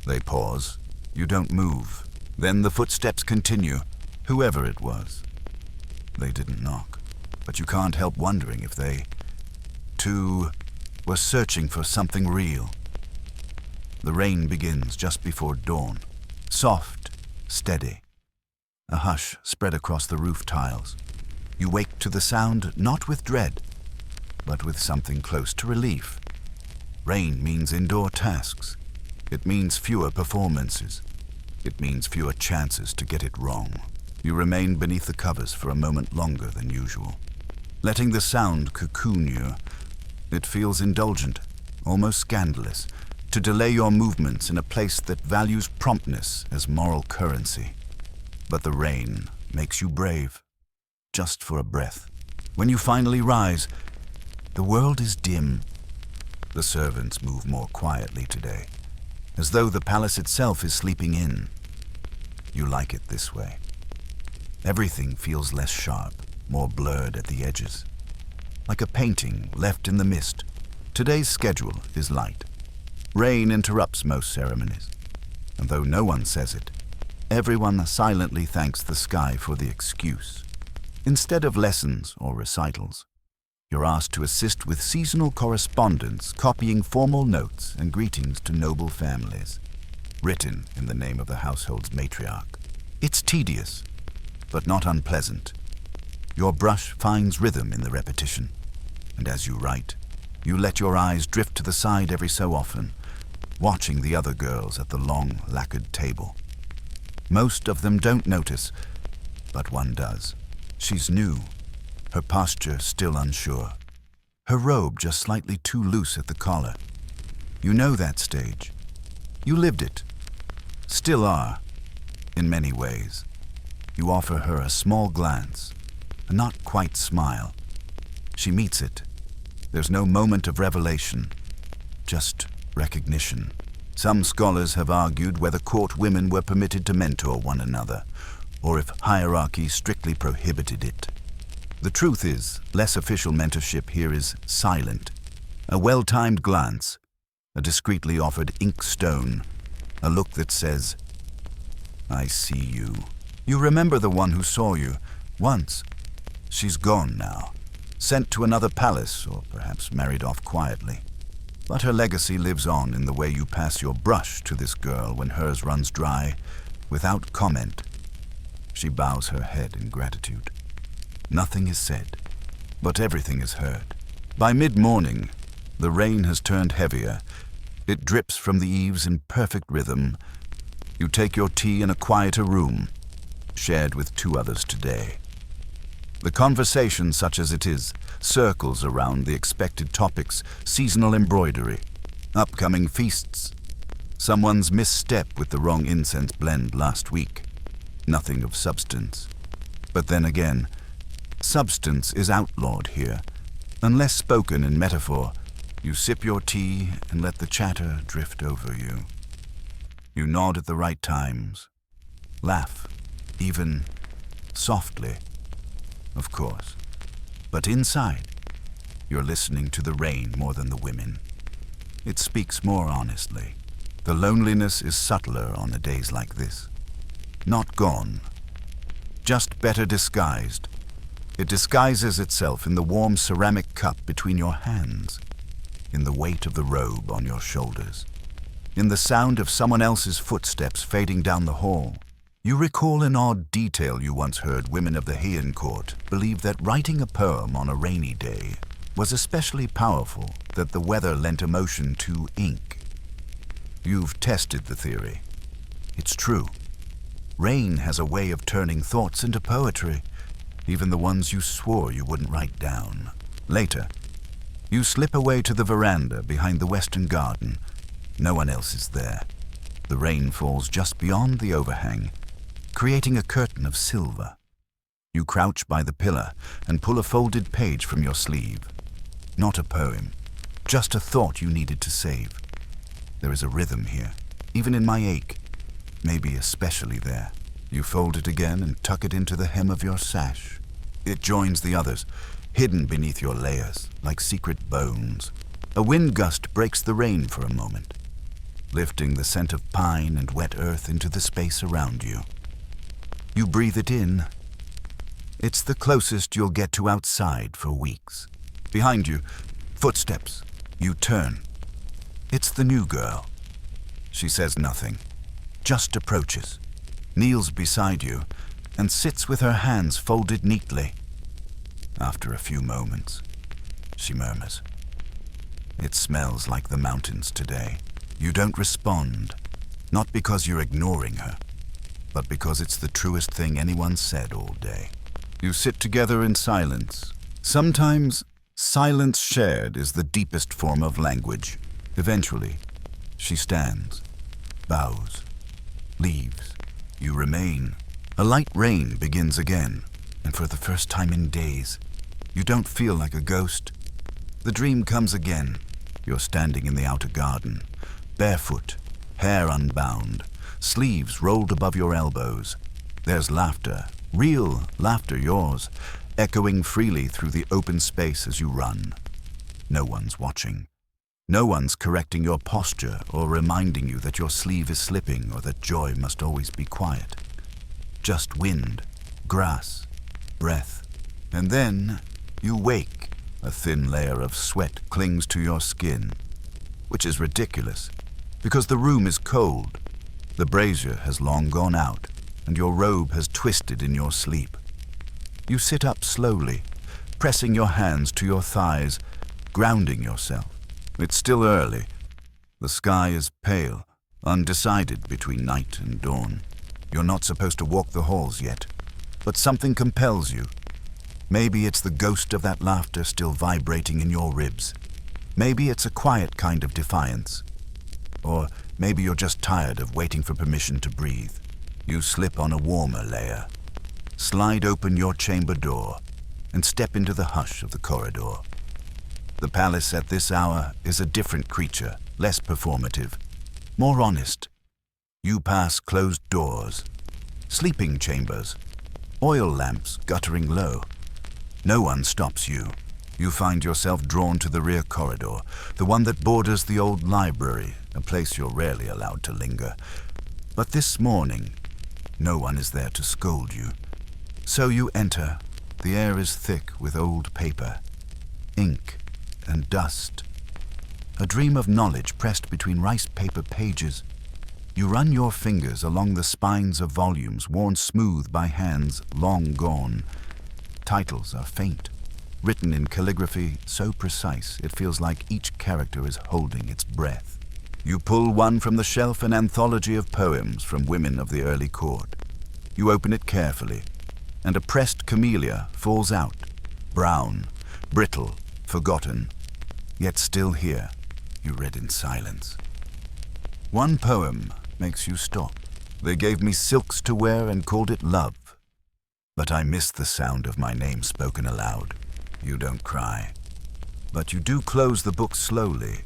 They pause. You don't move. Then the footsteps continue, whoever it was. They didn't knock, but you can't help wondering if they, too, were searching for something real. The rain begins just before dawn, soft, steady. A hush spread across the roof tiles. You wake to the sound not with dread, but with something close to relief. Rain means indoor tasks. It means fewer performances. It means fewer chances to get it wrong. You remain beneath the covers for a moment longer than usual. Letting the sound cocoon you, it feels indulgent, almost scandalous, to delay your movements in a place that values promptness as moral currency. But the rain makes you brave, just for a breath. When you finally rise, the world is dim. The servants move more quietly today, as though the palace itself is sleeping in. You like it this way. Everything feels less sharp, more blurred at the edges. Like a painting left in the mist, today's schedule is light. Rain interrupts most ceremonies, and though no one says it, everyone silently thanks the sky for the excuse. Instead of lessons or recitals, you're asked to assist with seasonal correspondence, copying formal notes and greetings to noble families, written in the name of the household's matriarch. It's tedious, but not unpleasant. Your brush finds rhythm in the repetition, and as you write, you let your eyes drift to the side every so often, watching the other girls at the long, lacquered table. Most of them don't notice, but one does. She's new, her posture still unsure, her robe just slightly too loose at the collar. You know that stage. You lived it. Still are, in many ways. You offer her a small glance, a not quite smile. She meets it. There's no moment of revelation, just recognition. Some scholars have argued whether court women were permitted to mentor one another, or if hierarchy strictly prohibited it. The truth is, less official mentorship here is silent. A well-timed glance, a discreetly offered ink stone, a look that says, "I see you." You remember the one who saw you once. She's gone now, sent to another palace, or perhaps married off quietly. But her legacy lives on in the way you pass your brush to this girl when hers runs dry, without comment. She bows her head in gratitude. Nothing is said, but everything is heard. By mid-morning, the rain has turned heavier. It drips from the eaves in perfect rhythm. You take your tea in a quieter room, shared with two others today. The conversation, such as it is, circles around the expected topics: seasonal embroidery, upcoming feasts, someone's misstep with the wrong incense blend last week. Nothing of substance. But then again, substance is outlawed here. Unless spoken in metaphor, you sip your tea and let the chatter drift over you. You nod at the right times, laugh, even softly, of course. But inside, you're listening to the rain more than the women. It speaks more honestly. The loneliness is subtler on the days like this. Not gone, just better disguised. It disguises itself in the warm ceramic cup between your hands, in the weight of the robe on your shoulders, in the sound of someone else's footsteps fading down the hall. You recall an odd detail you once heard women of the Heian court believe that writing a poem on a rainy day was especially powerful, that the weather lent emotion to ink. You've tested the theory. It's true. Rain has a way of turning thoughts into poetry, even the ones you swore you wouldn't write down. Later, you slip away to the veranda behind the western garden. No one else is there. The rain falls just beyond the overhang, creating a curtain of silver. You crouch by the pillar and pull a folded page from your sleeve. Not a poem, just a thought you needed to save. There is a rhythm here, even in my ache, maybe especially there. You fold it again and tuck it into the hem of your sash. It joins the others, hidden beneath your layers, like secret bones. A wind gust breaks the rain for a moment, lifting the scent of pine and wet earth into the space around you. You breathe it in. It's the closest you'll get to outside for weeks. Behind you, footsteps. You turn. It's the new girl. She says nothing, just approaches, kneels beside you, and sits with her hands folded neatly. After a few moments, she murmurs, "It smells like the mountains today." You don't respond, not because you're ignoring her, but because it's the truest thing anyone's said all day. You sit together in silence. Sometimes silence shared is the deepest form of language. Eventually, she stands, bows, leaves. You remain. A light rain begins again, and for the first time in days, you don't feel like a ghost. The dream comes again. You're standing in the outer garden, barefoot, hair unbound, sleeves rolled above your elbows. There's laughter, real laughter yours, echoing freely through the open space as you run. No one's watching. No one's correcting your posture or reminding you that your sleeve is slipping or that joy must always be quiet. Just wind, grass, breath. And then you wake. A thin layer of sweat clings to your skin, which is ridiculous, because the room is cold. The brazier has long gone out, and your robe has twisted in your sleep. You sit up slowly, pressing your hands to your thighs, grounding yourself. It's still early. The sky is pale, undecided between night and dawn. You're not supposed to walk the halls yet, but something compels you. Maybe it's the ghost of that laughter still vibrating in your ribs. Maybe it's a quiet kind of defiance. Or maybe you're just tired of waiting for permission to breathe. You slip on a warmer layer, slide open your chamber door, and step into the hush of the corridor. The palace at this hour is a different creature, less performative, more honest. You pass closed doors, sleeping chambers, oil lamps guttering low. No one stops you. You find yourself drawn to the rear corridor, the one that borders the old library, a place you're rarely allowed to linger. But this morning, no one is there to scold you. So you enter. The air is thick with old paper, ink, and dust. A dream of knowledge pressed between rice paper pages. You run your fingers along the spines of volumes worn smooth by hands long gone. Titles are faint, written in calligraphy so precise it feels like each character is holding its breath. You pull one from the shelf, an anthology of poems from women of the early court. You open it carefully, and a pressed camellia falls out, brown, brittle, forgotten, yet still here. You read in silence. One poem makes you stop. They gave me silks to wear and called it love. But I missed the sound of my name spoken aloud. You don't cry. But you do close the book slowly,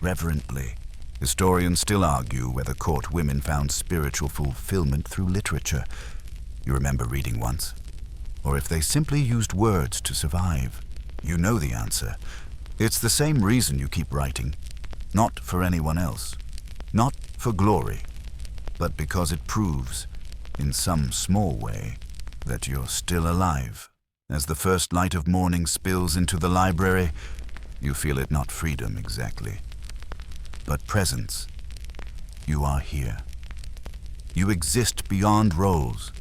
reverently. Historians still argue whether court women found spiritual fulfillment through literature. You remember reading once. Or if they simply used words to survive. You know the answer. It's the same reason you keep writing. Not for anyone else. Not for glory. But because it proves, in some small way, that you're still alive. As the first light of morning spills into the library, you feel it not freedom exactly, but presence. You are here. You exist beyond roles,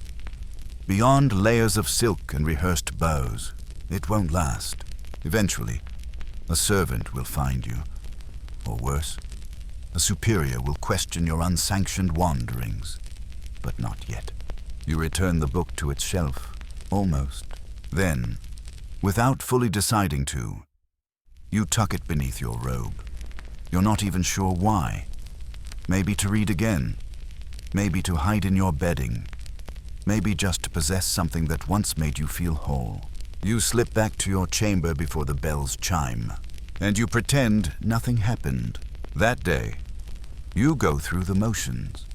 beyond layers of silk and rehearsed bows. It won't last. Eventually, a servant will find you, or worse, a superior will question your unsanctioned wanderings, but not yet. You return the book to its shelf, almost. Then, without fully deciding to, you tuck it beneath your robe. You're not even sure why. Maybe to read again. Maybe to hide in your bedding. maybe just to possess something that once made you feel whole. You slip back to your chamber before the bells chime, and you pretend nothing happened. That day, you go through the motions.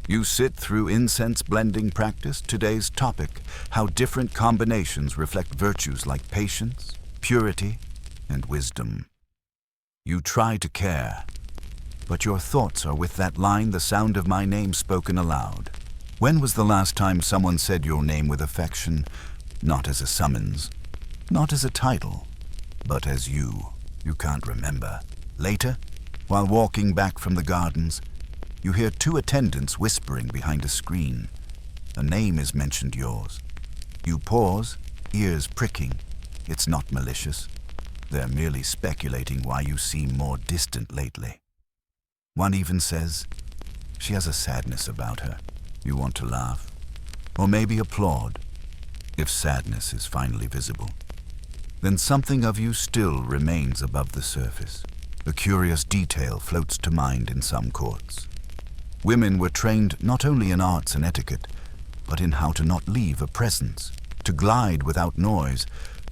You sit through incense blending practice, today's topic, how different combinations reflect virtues like patience, purity, and wisdom. You try to care, but your thoughts are with that line, the sound of my name spoken aloud. When was the last time someone said your name with affection, not as a summons, not as a title, but as you? You can't remember. Later, while walking back from the gardens, you hear two attendants whispering behind a screen. A name is mentioned, yours. You pause, ears pricking. It's not malicious. They're merely speculating why you seem more distant lately. One even says, she has a sadness about her. You want to laugh, or maybe applaud, if sadness is finally visible. Then something of you still remains above the surface. A curious detail floats to mind in some courts. Women were trained not only in arts and etiquette, but in how to not leave a presence, to glide without noise,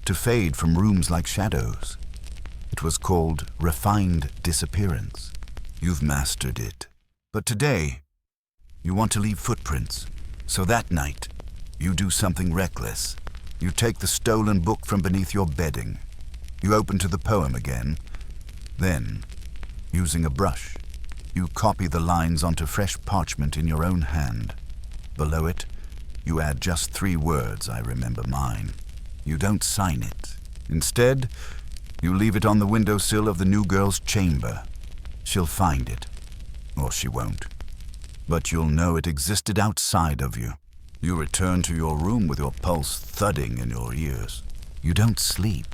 to fade from rooms like shadows. It was called refined disappearance. You've mastered it. But today, you want to leave footprints. So that night, you do something reckless. You take the stolen book from beneath your bedding. You open to the poem again. Then, using a brush, you copy the lines onto fresh parchment in your own hand. Below it, you add just 3 words, I remember mine. You don't sign it. Instead, you leave it on the windowsill of the new girl's chamber. She'll find it, or she won't. But you'll know it existed outside of you. You return to your room with your pulse thudding in your ears. You don't sleep,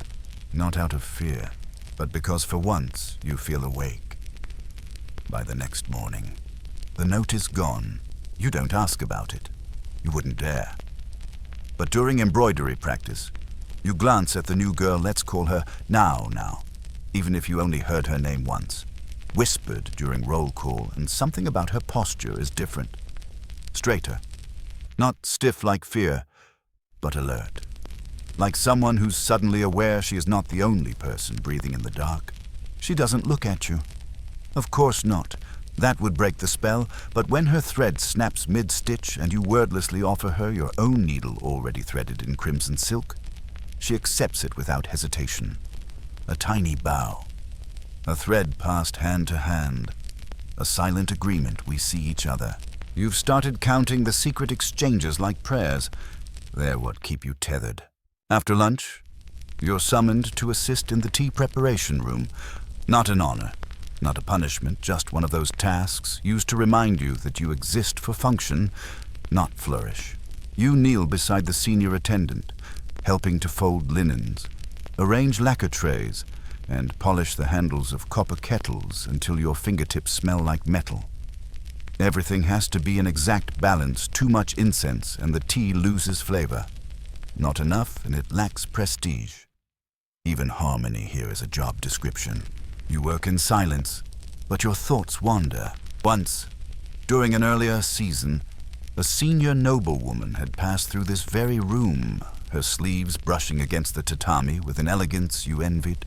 not out of fear, but because for once you feel awake. By the next morning, the note is gone. You don't ask about it. You wouldn't dare. But during embroidery practice, you glance at the new girl, let's call her Now, even if you only heard her name once. Whispered during roll call, and something about her posture is different. Straighter. Not stiff like fear, but alert. Like someone who's suddenly aware she is not the only person breathing in the dark. She doesn't look at you. Of course not. That would break the spell, but when her thread snaps mid-stitch and you wordlessly offer her your own needle already threaded in crimson silk, she accepts it without hesitation. A tiny bow. A thread passed hand to hand. A silent agreement, we see each other. You've started counting the secret exchanges like prayers. They're what keep you tethered. After lunch, you're summoned to assist in the tea preparation room. Not an honor, not a punishment, just one of those tasks used to remind you that you exist for function, not flourish. You kneel beside the senior attendant, helping to fold linens, arrange lacquer trays, and polish the handles of copper kettles until your fingertips smell like metal. Everything has to be in exact balance. Too much incense and the tea loses flavor. Not enough and it lacks prestige. Even harmony here is a job description. You work in silence, but your thoughts wander. Once, during an earlier season, a senior noblewoman had passed through this very room, her sleeves brushing against the tatami with an elegance you envied.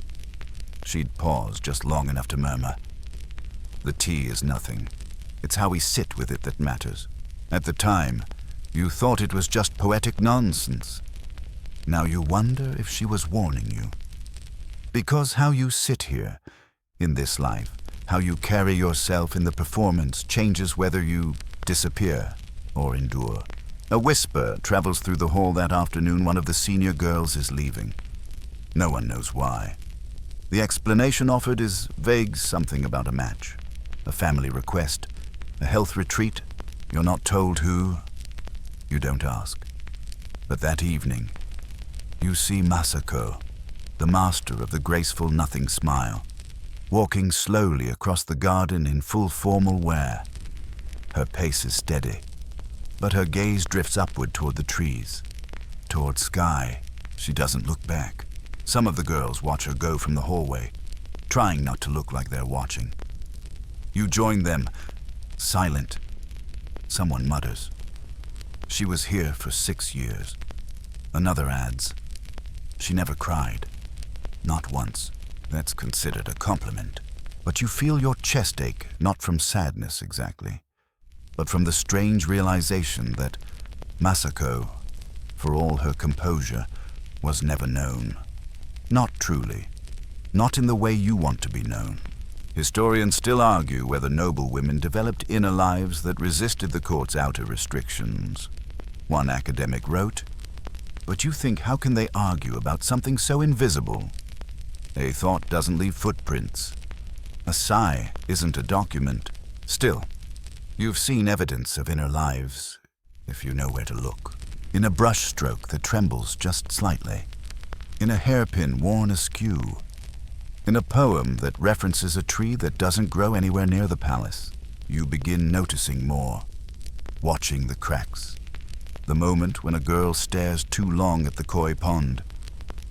She'd pause just long enough to murmur, "The tea is nothing. It's how we sit with it that matters." At the time, you thought it was just poetic nonsense. Now you wonder if she was warning you. Because how you sit here, in this life, how you carry yourself in the performance changes whether you disappear or endure. A whisper travels through the hall that afternoon. One of the senior girls is leaving. No one knows why. The explanation offered is vague, something about a match, a family request, a health retreat. You're not told who. You don't ask. But that evening, you see Masako, the master of the graceful nothing smile, walking slowly across the garden in full formal wear. Her pace is steady, but her gaze drifts upward toward the trees, toward sky. She doesn't look back. Some of the girls watch her go from the hallway, trying not to look like they're watching. You join them, silent. Someone mutters. She was here for 6 years. Another adds, she never cried. Not once. That's considered a compliment. But you feel your chest ache, not from sadness exactly, but from the strange realization that Masako, for all her composure, was never known. Not truly. Not in the way you want to be known. Historians still argue whether noble women developed inner lives that resisted the court's outer restrictions. One academic wrote, "But you think, how can they argue about something so invisible? A thought doesn't leave footprints. A sigh isn't a document. Still, you've seen evidence of inner lives, if you know where to look. In a brushstroke that trembles just slightly. In a hairpin worn askew. In a poem that references a tree that doesn't grow anywhere near the palace. You begin noticing more, watching the cracks. The moment when a girl stares too long at the koi pond.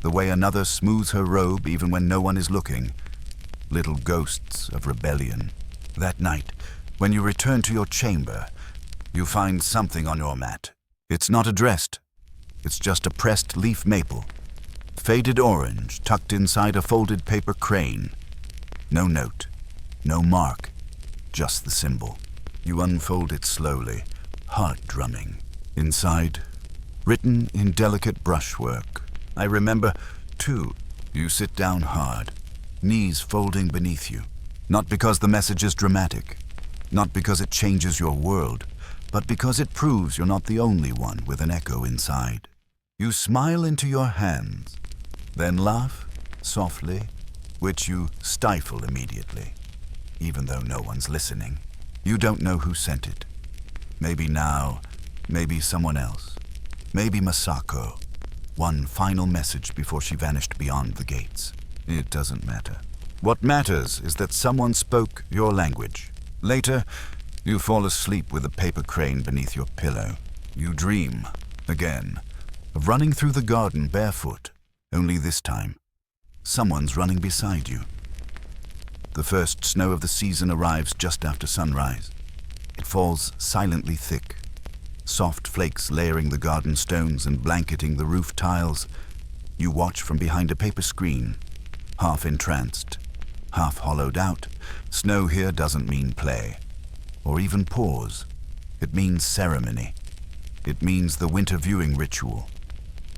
The way another smooths her robe even when no one is looking. Little ghosts of rebellion. That night, when you return to your chamber, you find something on your mat. It's not addressed. It's just a pressed leaf maple. Faded orange tucked inside a folded paper crane. No note, no mark, just the symbol. You unfold it slowly, heart drumming. Inside, written in delicate brushwork. I remember, too, you sit down hard, knees folding beneath you. Not because the message is dramatic, not because it changes your world, but because it proves you're not the only one with an echo inside. You smile into your hands, then laugh softly, which you stifle immediately, even though no one's listening. You don't know who sent it. Maybe now, maybe someone else. Maybe Masako. One final message before she vanished beyond the gates. It doesn't matter. What matters is that someone spoke your language. Later, you fall asleep with a paper crane beneath your pillow. You dream, again, of running through the garden barefoot. Only this time, someone's running beside you. The first snow of the season arrives just after sunrise. It falls silently thick, soft flakes layering the garden stones and blanketing the roof tiles. You watch from behind a paper screen, half entranced, half hollowed out. Snow here doesn't mean play, or even pause. It means ceremony. It means the winter viewing ritual,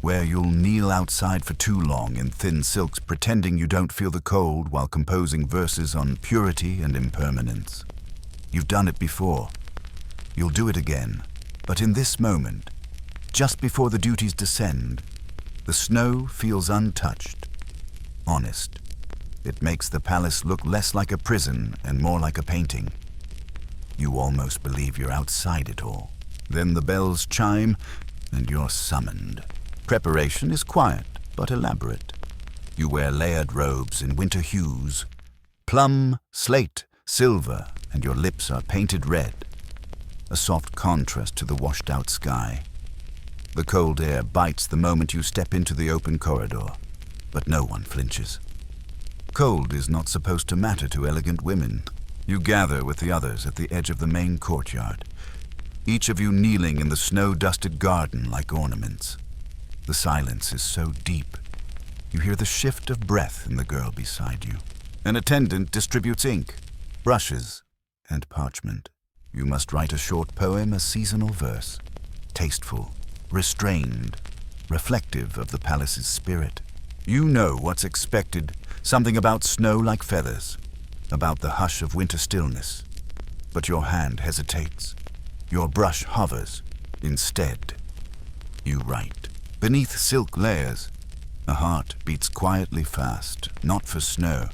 where you'll kneel outside for too long in thin silks pretending you don't feel the cold while composing verses on purity and impermanence. You've done it before. You'll do it again. But in this moment, just before the duties descend, the snow feels untouched, honest. It makes the palace look less like a prison and more like a painting. You almost believe you're outside it all. Then the bells chime and you're summoned. Preparation is quiet but elaborate. You wear layered robes in winter hues, plum, slate, silver, and your lips are painted red, a soft contrast to the washed-out sky. The cold air bites the moment you step into the open corridor, but no one flinches. Cold is not supposed to matter to elegant women. You gather with the others at the edge of the main courtyard, each of you kneeling in the snow-dusted garden like ornaments. The silence is so deep, you hear the shift of breath in the girl beside you. An attendant distributes ink, brushes, and parchment. You must write a short poem, a seasonal verse, tasteful, restrained, reflective of the palace's spirit. You know what's expected, something about snow like feathers, about the hush of winter stillness. But your hand hesitates. Your brush hovers. Instead, you write. Beneath silk layers, a heart beats quietly fast, not for snow,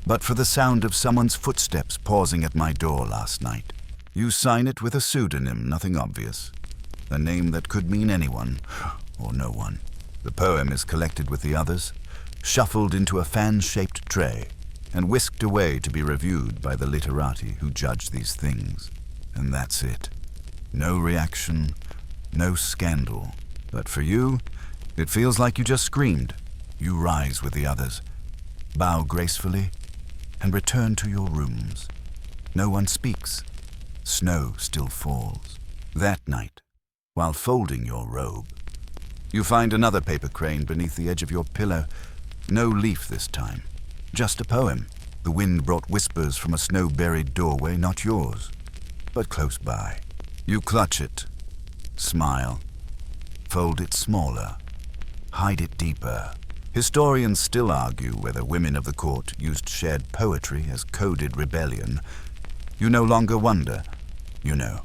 but for the sound of someone's footsteps pausing at my door last night. You sign it with a pseudonym, nothing obvious, a name that could mean anyone or no one. The poem is collected with the others, shuffled into a fan-shaped tray, and whisked away to be reviewed by the literati who judge these things. And that's it. No reaction, no scandal. But for you, it feels like you just screamed. You rise with the others, bow gracefully, and return to your rooms. No one speaks. Snow still falls. That night, while folding your robe. You find another paper crane beneath the edge of your pillow. No leaf this time, just a poem. The wind brought whispers from a snow-buried doorway, not yours, but close by. You clutch it, smile, fold it smaller, hide it deeper. Historians still argue whether women of the court used shared poetry as coded rebellion. You no longer wonder, you know.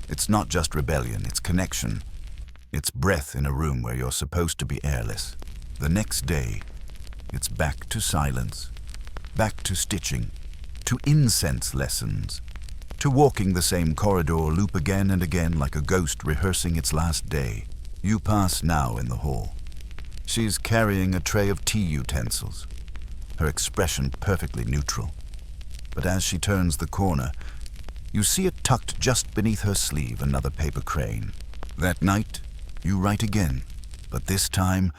It's not just rebellion, it's connection. It's breath in a room where you're supposed to be airless. The next day, it's back to silence, back to stitching, to incense lessons, to walking the same corridor loop again and again like a ghost rehearsing its last day. You pass now in the hall. She's carrying a tray of tea utensils, her expression perfectly neutral. But as she turns the corner, you see it tucked just beneath her sleeve, another paper crane. That night, you write again, but this time,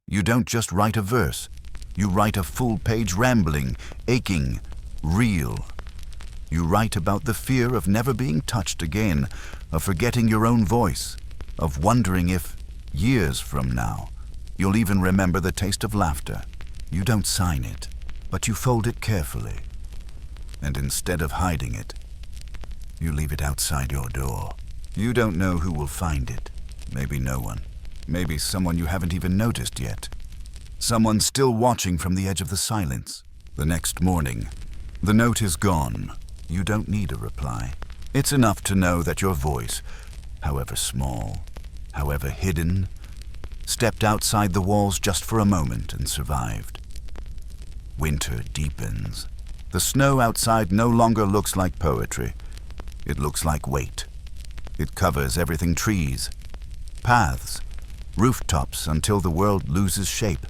you don't just write a verse. You write a full-page rambling, aching, real. You write about the fear of never being touched again, of forgetting your own voice, of wondering if, years from now, you'll even remember the taste of laughter. You don't sign it, but you fold it carefully. And instead of hiding it, you leave it outside your door. You don't know who will find it. Maybe no one. Maybe someone you haven't even noticed yet. Someone still watching from the edge of the silence. The next morning, the note is gone. You don't need a reply. It's enough to know that your voice, however small, however hidden, stepped outside the walls just for a moment and survived. Winter deepens. The snow outside no longer looks like poetry. It looks like weight. It covers everything: trees, paths, rooftops, until the world loses shape.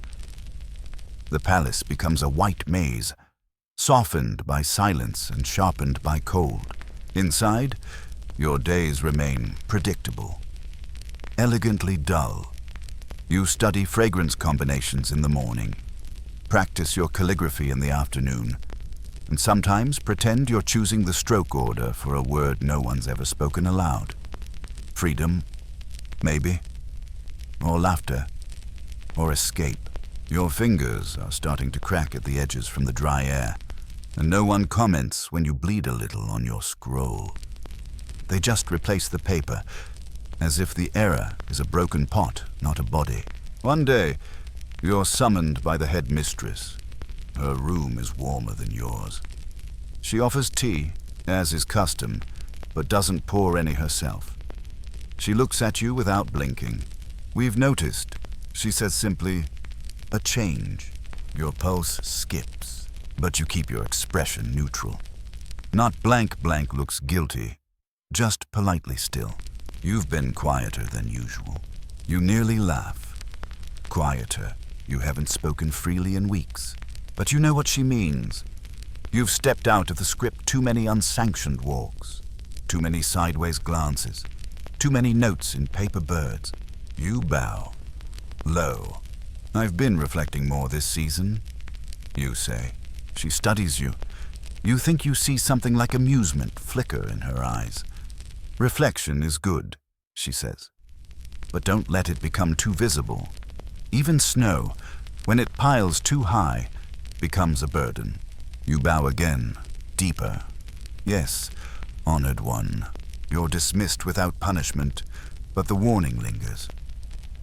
The palace becomes a white maze, softened by silence and sharpened by cold. Inside, your days remain predictable, elegantly dull. You study fragrance combinations in the morning, practice your calligraphy in the afternoon, and sometimes pretend you're choosing the stroke order for a word no one's ever spoken aloud. Freedom, maybe, or laughter, or escape. Your fingers are starting to crack at the edges from the dry air, and no one comments when you bleed a little on your scroll. They just replace the paper, as if the error is a broken pot, not a body. One day, you're summoned by the headmistress. Her room is warmer than yours. She offers tea, as is custom, but doesn't pour any herself. She looks at you without blinking. "We've noticed," she says simply, "a change." Your pulse skips, but you keep your expression neutral. Not blank looks guilty, just politely still. You've been quieter than usual. You nearly laugh. Quieter. You haven't spoken freely in weeks. But you know what she means. You've stepped out of the script too many unsanctioned walks, too many sideways glances, too many notes in paper birds. You bow. Low. "I've been reflecting more this season," you say. She studies you. You think you see something like amusement flicker in her eyes. "Reflection is good," she says, "but don't let it become too visible. Even snow, when it piles too high, becomes a burden." You bow again, deeper. "Yes, honored one, you're dismissed without punishment, but the warning lingers.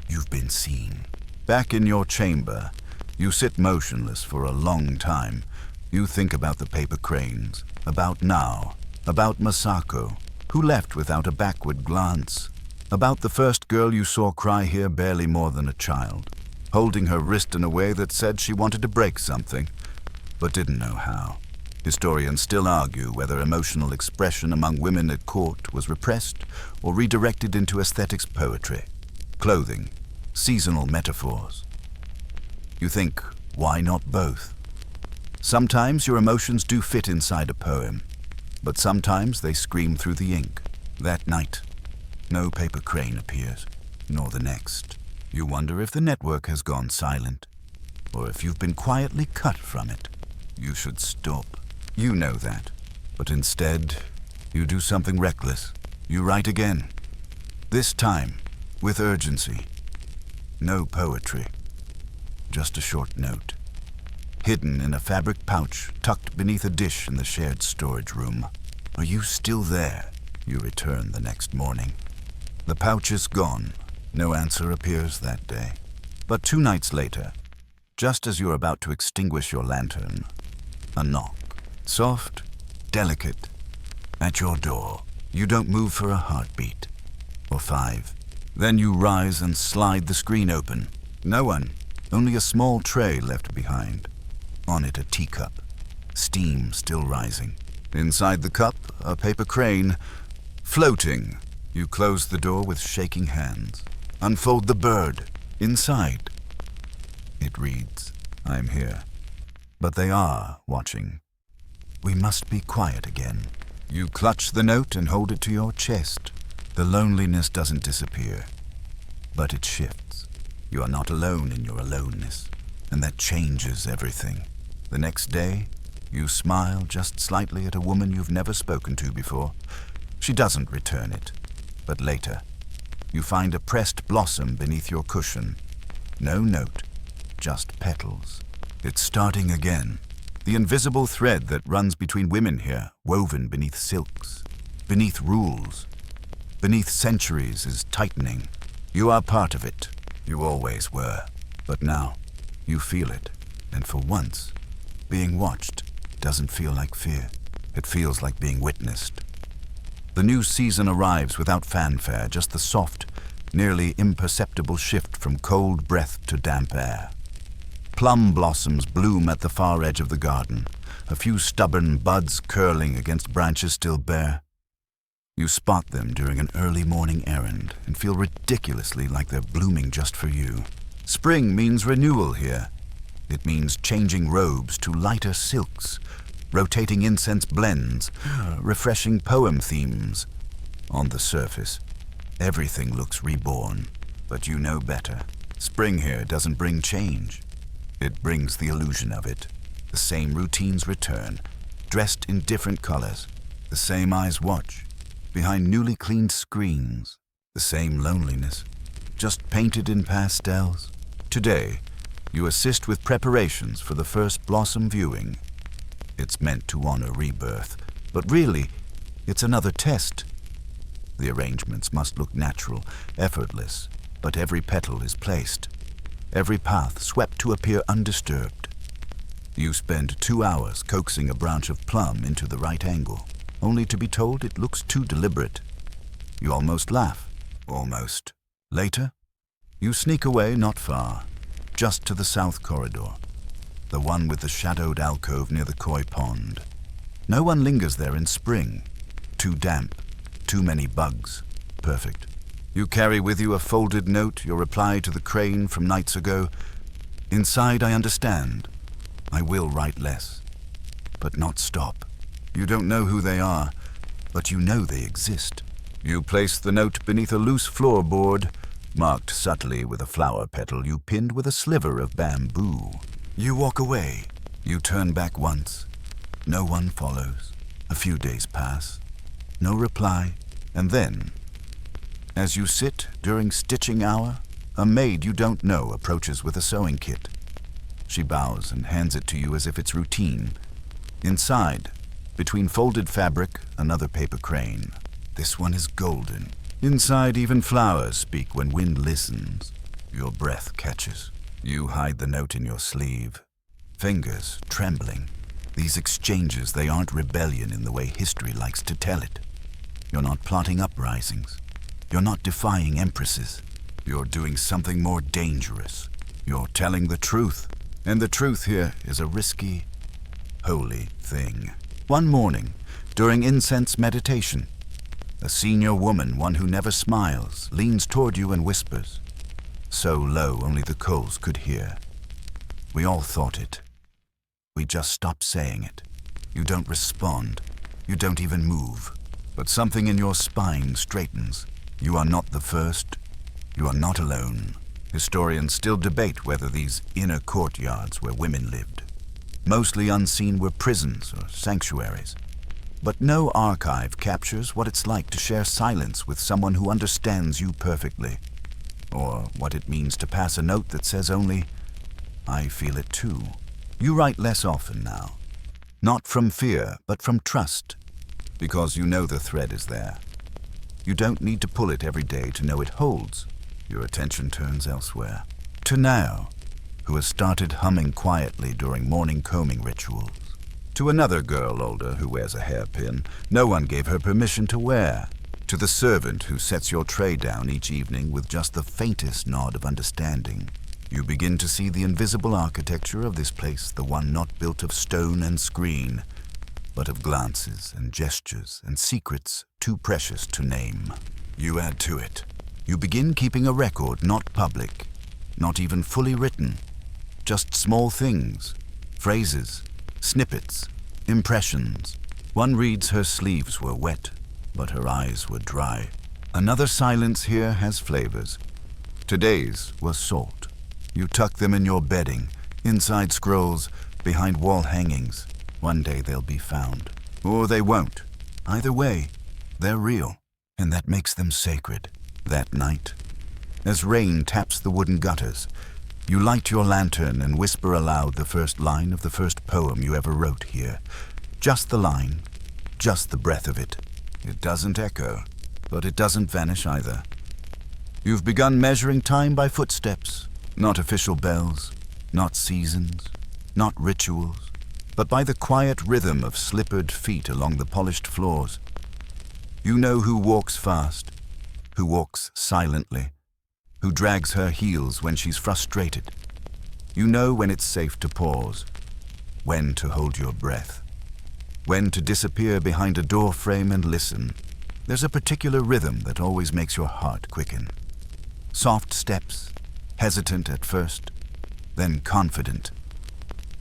You've been seen." Back in your chamber, you sit motionless for a long time. You think about the paper cranes, about now, about Masako, who left without a backward glance, about the first girl you saw cry here barely more than a child, holding her wrist in a way that said she wanted to break something, but didn't know how. Historians still argue whether emotional expression among women at court was repressed or redirected into aesthetics poetry, clothing, seasonal metaphors. You think, why not both? Sometimes your emotions do fit inside a poem, but sometimes they scream through the ink. That night, no paper crane appears, nor the next. You wonder if the network has gone silent, or if you've been quietly cut from it. You should stop. You know that. But instead, you do something reckless. You write again. This time, with urgency. No poetry, just a short note. Hidden in a fabric pouch tucked beneath a dish in the shared storage room. Are you still there? You return the next morning. The pouch is gone. No answer appears that day. But 2 nights later, just as you're about to extinguish your lantern, a knock. Soft, delicate, at your door. You don't move for a heartbeat, or 5. Then you rise and slide the screen open. No one, only a small tray left behind. On it a teacup, steam still rising. Inside the cup, a paper crane, floating. You close the door with shaking hands. Unfold the bird. Inside, it reads, I'm here. But they are watching. We must be quiet again. You clutch the note and hold it to your chest. The loneliness doesn't disappear, but it shifts. You are not alone in your aloneness, and that changes everything. The next day, you smile just slightly at a woman you've never spoken to before. She doesn't return it, but later, you find a pressed blossom beneath your cushion. No note, just petals. It's starting again. The invisible thread that runs between women here, woven beneath silks, beneath rules, beneath centuries, is tightening. You are part of it. You always were. But now, you feel it. And for once, being watched doesn't feel like fear. It feels like being witnessed. The new season arrives without fanfare, just the soft, nearly imperceptible shift from cold breath to damp air. Plum blossoms bloom at the far edge of the garden, a few stubborn buds curling against branches still bare. You spot them during an early morning errand and feel ridiculously like they're blooming just for you. Spring means renewal here. It means changing robes to lighter silks, rotating incense blends, refreshing poem themes. On the surface, everything looks reborn, but you know better. Spring here doesn't bring change. It brings the illusion of it. The same routines return, dressed in different colors. The same eyes watch, behind newly cleaned screens. The same loneliness, just painted in pastels. Today, you assist with preparations for the first blossom viewing. It's meant to honor rebirth, but really, it's another test. The arrangements must look natural, effortless, but every petal is placed. Every path swept to appear undisturbed. You spend 2 hours coaxing a branch of plum into the right angle, only to be told it looks too deliberate. You almost laugh. Almost. Later, you sneak away not far, just to the south corridor, the one with the shadowed alcove near the koi pond. No one lingers there in spring. Too damp, too many bugs. Perfect. You carry with you a folded note, your reply to the crane from nights ago. Inside, I understand. I will write less, but not stop. You don't know who they are, but you know they exist. You place the note beneath a loose floorboard, marked subtly with a flower petal you pinned with a sliver of bamboo. You walk away. You turn back once. No one follows. A few days pass. No reply. And then, as you sit during stitching hour, a maid you don't know approaches with a sewing kit. She bows and hands it to you as if it's routine. Inside, between folded fabric, another paper crane. This one is golden. Inside, even flowers speak when wind listens. Your breath catches. You hide the note in your sleeve. Fingers trembling. These exchanges, they aren't rebellion in the way history likes to tell it. You're not plotting uprisings. You're not defying empresses. You're doing something more dangerous. You're telling the truth. And the truth here is a risky, holy thing. One morning, during incense meditation, a senior woman, one who never smiles, leans toward you and whispers, so low only the coals could hear. We all thought it. We just stopped saying it. You don't respond. You don't even move. But something in your spine straightens. You are not the first. You are not alone. Historians still debate whether these inner courtyards where women lived, mostly unseen, were prisons or sanctuaries. But no archive captures what it's like to share silence with someone who understands you perfectly, or what it means to pass a note that says only, "I feel it too." You write less often now, not from fear, but from trust, because you know the thread is there. You don't need to pull it every day to know it holds. Your attention turns elsewhere. To Now, who has started humming quietly during morning combing rituals. To another girl older who wears a hairpin no one gave her permission to wear. To the servant who sets your tray down each evening with just the faintest nod of understanding. You begin to see the invisible architecture of this place, the one not built of stone and screen, but of glances and gestures and secrets too precious to name. You add to it. You begin keeping a record not public, not even fully written, just small things, phrases, snippets, impressions. One reads her sleeves were wet, but her eyes were dry. Another silence here has flavors. Today's was salt. You tuck them in your bedding, inside scrolls, behind wall hangings. One day they'll be found. Or they won't. Either way, they're real, and that makes them sacred. That night, as rain taps the wooden gutters, you light your lantern and whisper aloud the first line of the first poem you ever wrote here. Just the line, just the breath of it. It doesn't echo, but it doesn't vanish either. You've begun measuring time by footsteps, not official bells, not seasons, not rituals, but by the quiet rhythm of slippered feet along the polished floors. You know who walks fast, who walks silently, who drags her heels when she's frustrated. You know when it's safe to pause, when to hold your breath, when to disappear behind a door frame and listen. There's a particular rhythm that always makes your heart quicken. Soft steps, hesitant at first, then confident.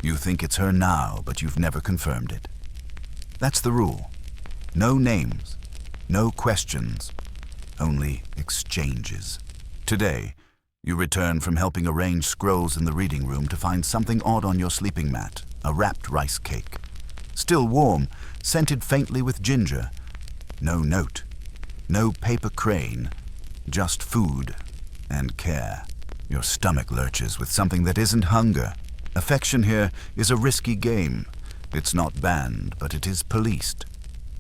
You think it's her now, but you've never confirmed it. That's the rule. No names, no questions, only exchanges. Today, you return from helping arrange scrolls in the reading room to find something odd on your sleeping mat, a wrapped rice cake. Still warm, scented faintly with ginger. No note, no paper crane, just food and care. Your stomach lurches with something that isn't hunger. Affection here is a risky game. It's not banned, but it is policed.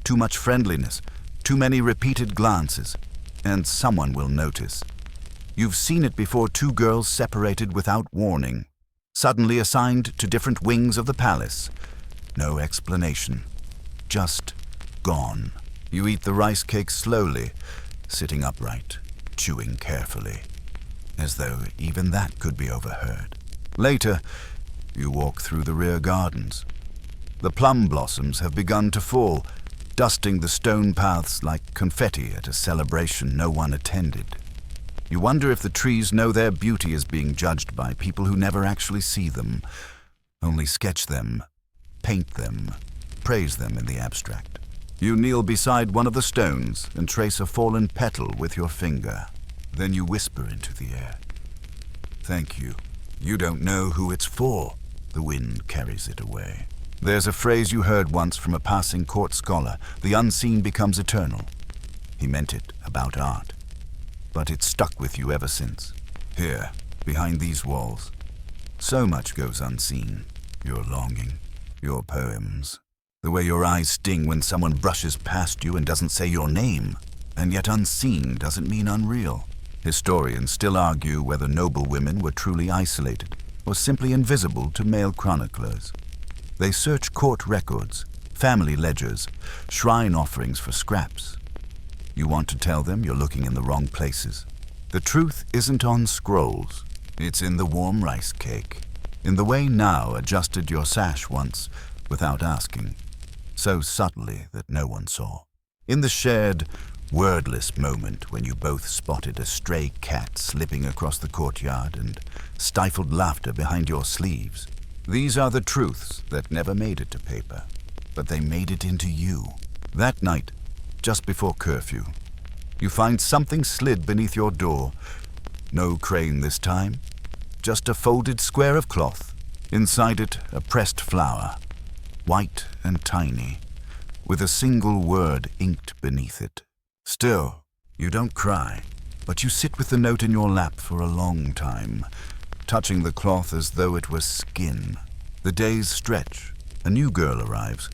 Too much friendliness, too many repeated glances, and someone will notice. You've seen it before, two girls separated without warning, suddenly assigned to different wings of the palace. No explanation, just gone. You eat the rice cake slowly, sitting upright, chewing carefully, as though even that could be overheard. Later, you walk through the rear gardens. The plum blossoms have begun to fall, dusting the stone paths like confetti at a celebration no one attended. You wonder if the trees know their beauty is being judged by people who never actually see them, only sketch them, paint them, praise them in the abstract. You kneel beside one of the stones and trace a fallen petal with your finger. Then you whisper into the air. Thank you. You don't know who it's for. The wind carries it away. There's a phrase you heard once from a passing court scholar. The unseen becomes eternal. He meant it about art. But it's stuck with you ever since. Here, behind these walls, so much goes unseen. Your longing, your poems, the way your eyes sting when someone brushes past you and doesn't say your name. And yet unseen doesn't mean unreal. Historians still argue whether noble women were truly isolated or simply invisible to male chroniclers. They search court records, family ledgers, shrine offerings for scraps. You want to tell them you're looking in the wrong places. The truth isn't on scrolls. It's in the warm rice cake, in the way Now adjusted your sash once without asking, so subtly that no one saw. In the shared, wordless moment when you both spotted a stray cat slipping across the courtyard and stifled laughter behind your sleeves. These are the truths that never made it to paper, but they made it into you. That night, just before curfew, you find something slid beneath your door. No crane this time, just a folded square of cloth. Inside it, a pressed flower, white and tiny, with a single word inked beneath it. Still, you don't cry, but you sit with the note in your lap for a long time, touching the cloth as though it was skin. The days stretch. A new girl arrives.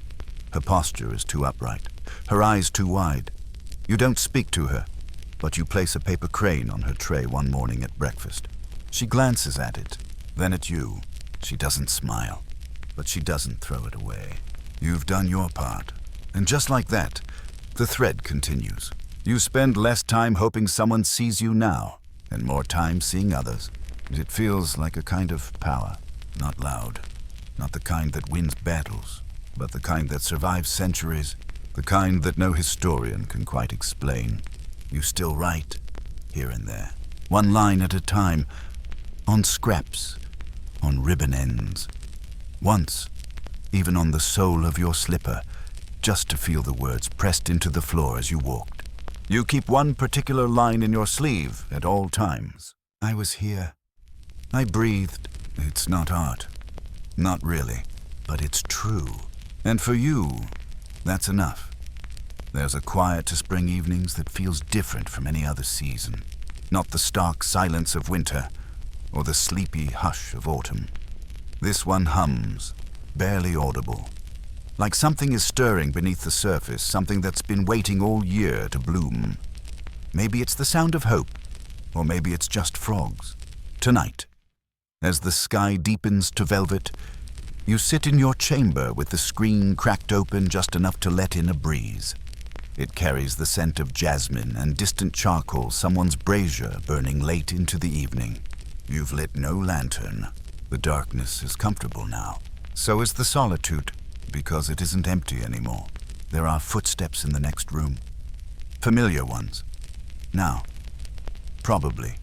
Her posture is too upright, her eyes too wide. You don't speak to her, but you place a paper crane on her tray one morning at breakfast. She glances at it, then at you. She doesn't smile, but she doesn't throw it away. You've done your part. And just like that, the thread continues. You spend less time hoping someone sees you now, and more time seeing others. It feels like a kind of power, not loud, not the kind that wins battles, but the kind that survives centuries, the kind that no historian can quite explain. You still write, here and there, one line at a time, on scraps, on ribbon ends. Once, even on the sole of your slipper, just to feel the words pressed into the floor as you walked. You keep one particular line in your sleeve at all times. I was here. I breathed. It's not art. Not really. But it's true. And for you, that's enough. There's a quiet to spring evenings that feels different from any other season. Not the stark silence of winter, or the sleepy hush of autumn. This one hums, barely audible. Like something is stirring beneath the surface, something that's been waiting all year to bloom. Maybe it's the sound of hope, or maybe it's just frogs. Tonight, as the sky deepens to velvet, you sit in your chamber with the screen cracked open just enough to let in a breeze. It carries the scent of jasmine and distant charcoal, someone's brazier burning late into the evening. You've lit no lantern. The darkness is comfortable now. So is the solitude, because it isn't empty anymore. There are footsteps in the next room. Familiar ones. Now, probably.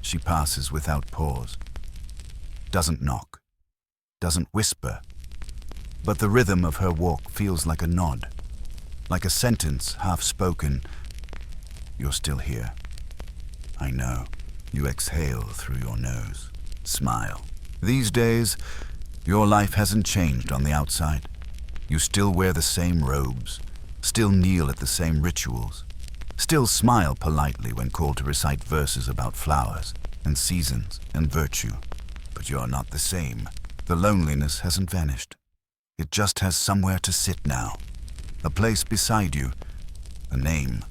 She passes without pause. Doesn't knock. Doesn't whisper. But the rhythm of her walk feels like a nod. Like a sentence half spoken. You're still here. I know. You exhale through your nose. Smile. These days, your life hasn't changed on the outside. You still wear the same robes, still kneel at the same rituals, still smile politely when called to recite verses about flowers and seasons and virtue. But you're not the same. The loneliness hasn't vanished. It just has somewhere to sit now. A place beside you, a name,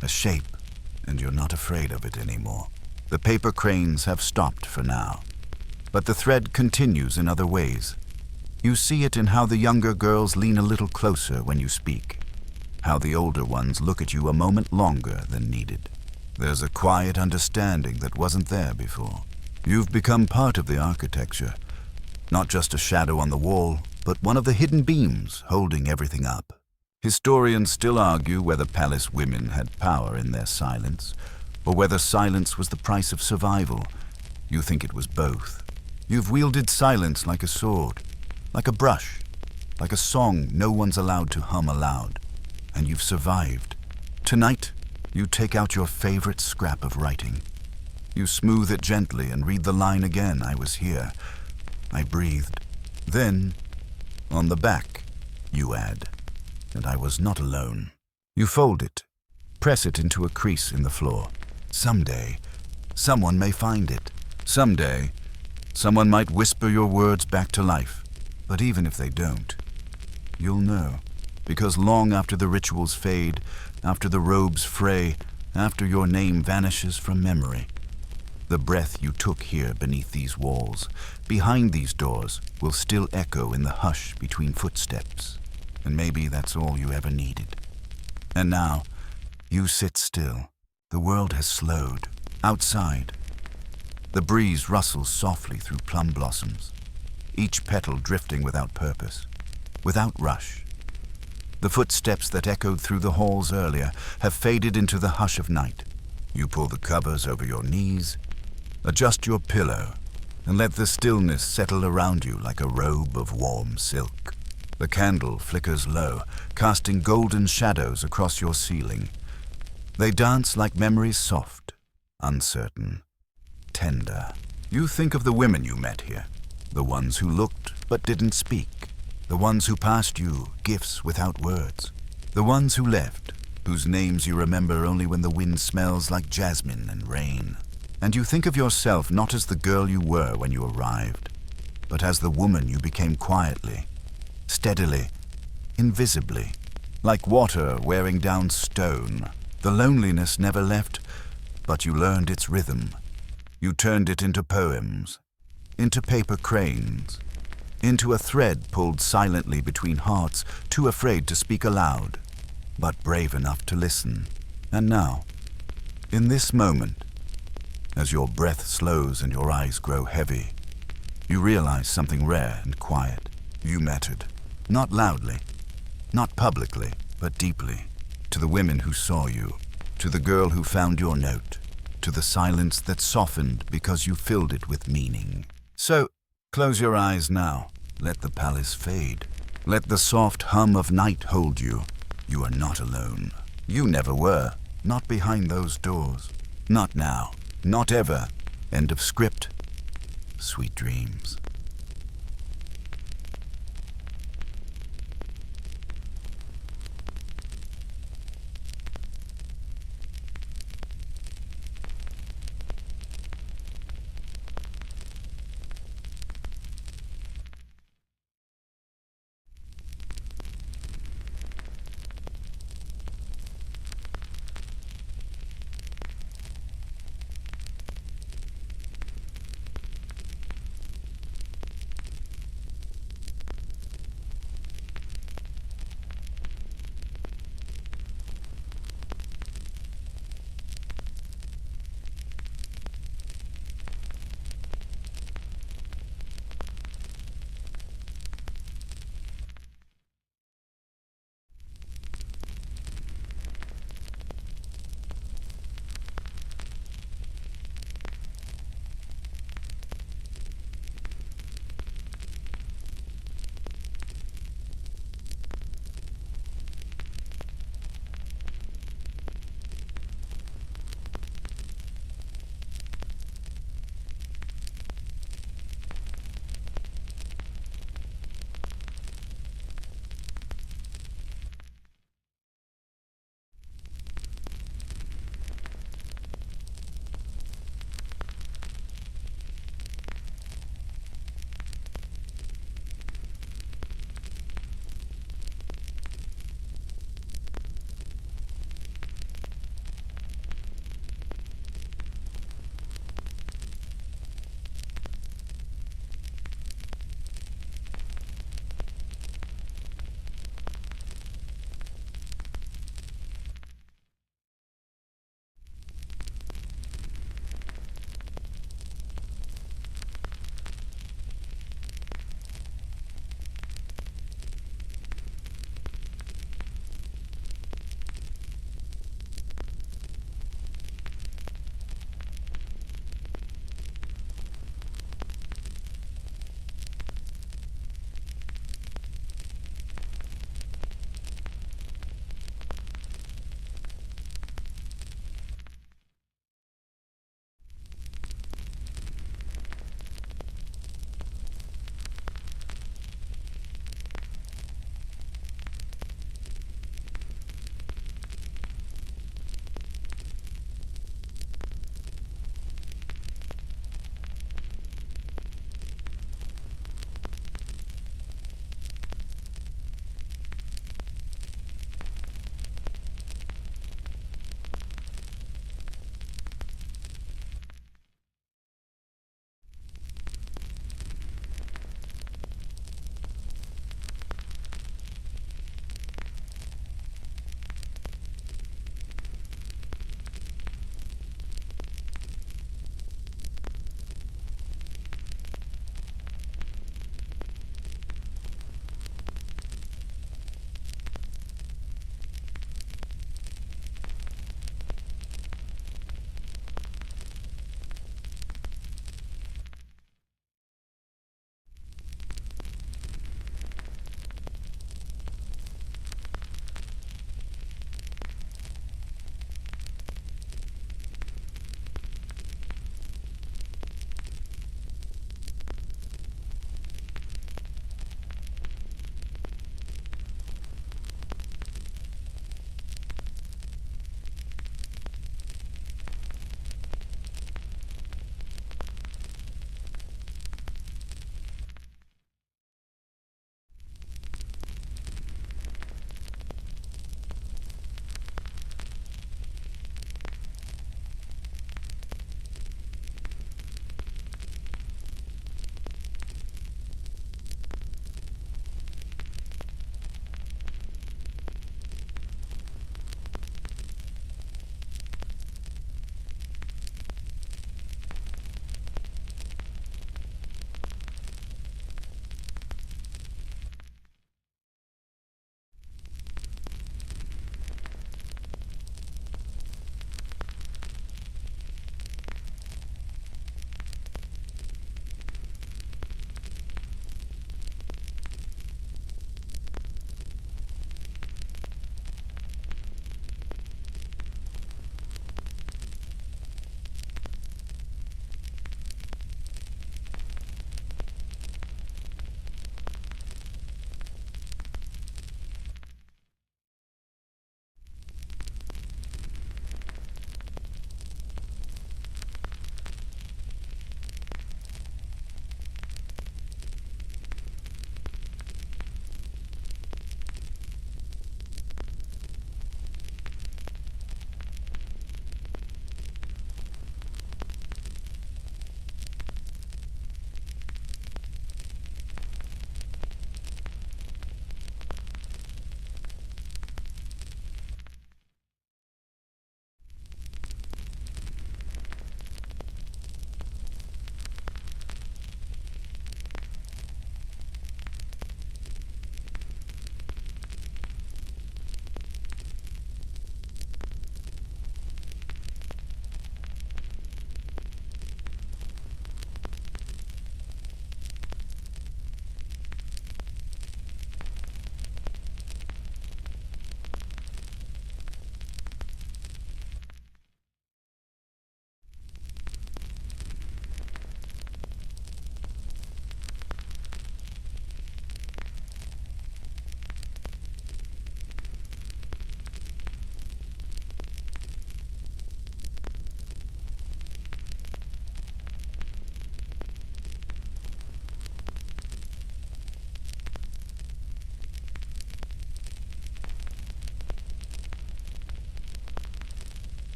a shape, and you're not afraid of it anymore. The paper cranes have stopped for now. But the thread continues in other ways. You see it in how the younger girls lean a little closer when you speak, how the older ones look at you a moment longer than needed. There's a quiet understanding that wasn't there before. You've become part of the architecture, not just a shadow on the wall, but one of the hidden beams holding everything up. Historians still argue whether palace women had power in their silence, or whether silence was the price of survival. You think it was both. You've wielded silence like a sword, like a brush, like a song no one's allowed to hum aloud. And you've survived. Tonight, you take out your favorite scrap of writing. You smooth it gently and read the line again. I was here. I breathed. Then, on the back, you add, and I was not alone. You fold it, press it into a crease in the floor. Someday, someone may find it. Someday, someone might whisper your words back to life. But even if they don't, you'll know. Because long after the rituals fade, after the robes fray, after your name vanishes from memory, the breath you took here beneath these walls, behind these doors, will still echo in the hush between footsteps. And maybe that's all you ever needed. And now, you sit still. The world has slowed. Outside, the breeze rustles softly through plum blossoms, each petal drifting without purpose, without rush. The footsteps that echoed through the halls earlier have faded into the hush of night. You pull the covers over your knees, adjust your pillow, and let the stillness settle around you like a robe of warm silk. The candle flickers low, casting golden shadows across your ceiling. They dance like memories soft, uncertain, tender. You think of the women you met here, the ones who looked but didn't speak, The ones who passed you, gifts without words. The ones who left, whose names you remember only when the wind smells like jasmine and rain. And you think of yourself not as the girl you were when you arrived, but as the woman you became quietly, steadily, invisibly, like water wearing down stone. The loneliness never left, but you learned its rhythm. You turned it into poems, into paper cranes, into a thread pulled silently between hearts too afraid to speak aloud, but brave enough to listen. And now, in this moment, as your breath slows and your eyes grow heavy, you realize something rare and quiet. You mattered, not loudly, not publicly, but deeply, to the women who saw you, to the girl who found your note, to the silence that softened because you filled it with meaning. So, close your eyes now. Let the palace fade. Let the soft hum of night hold you. You are not alone. You never were. Not behind those doors. Not now. Not ever. End of script. Sweet dreams.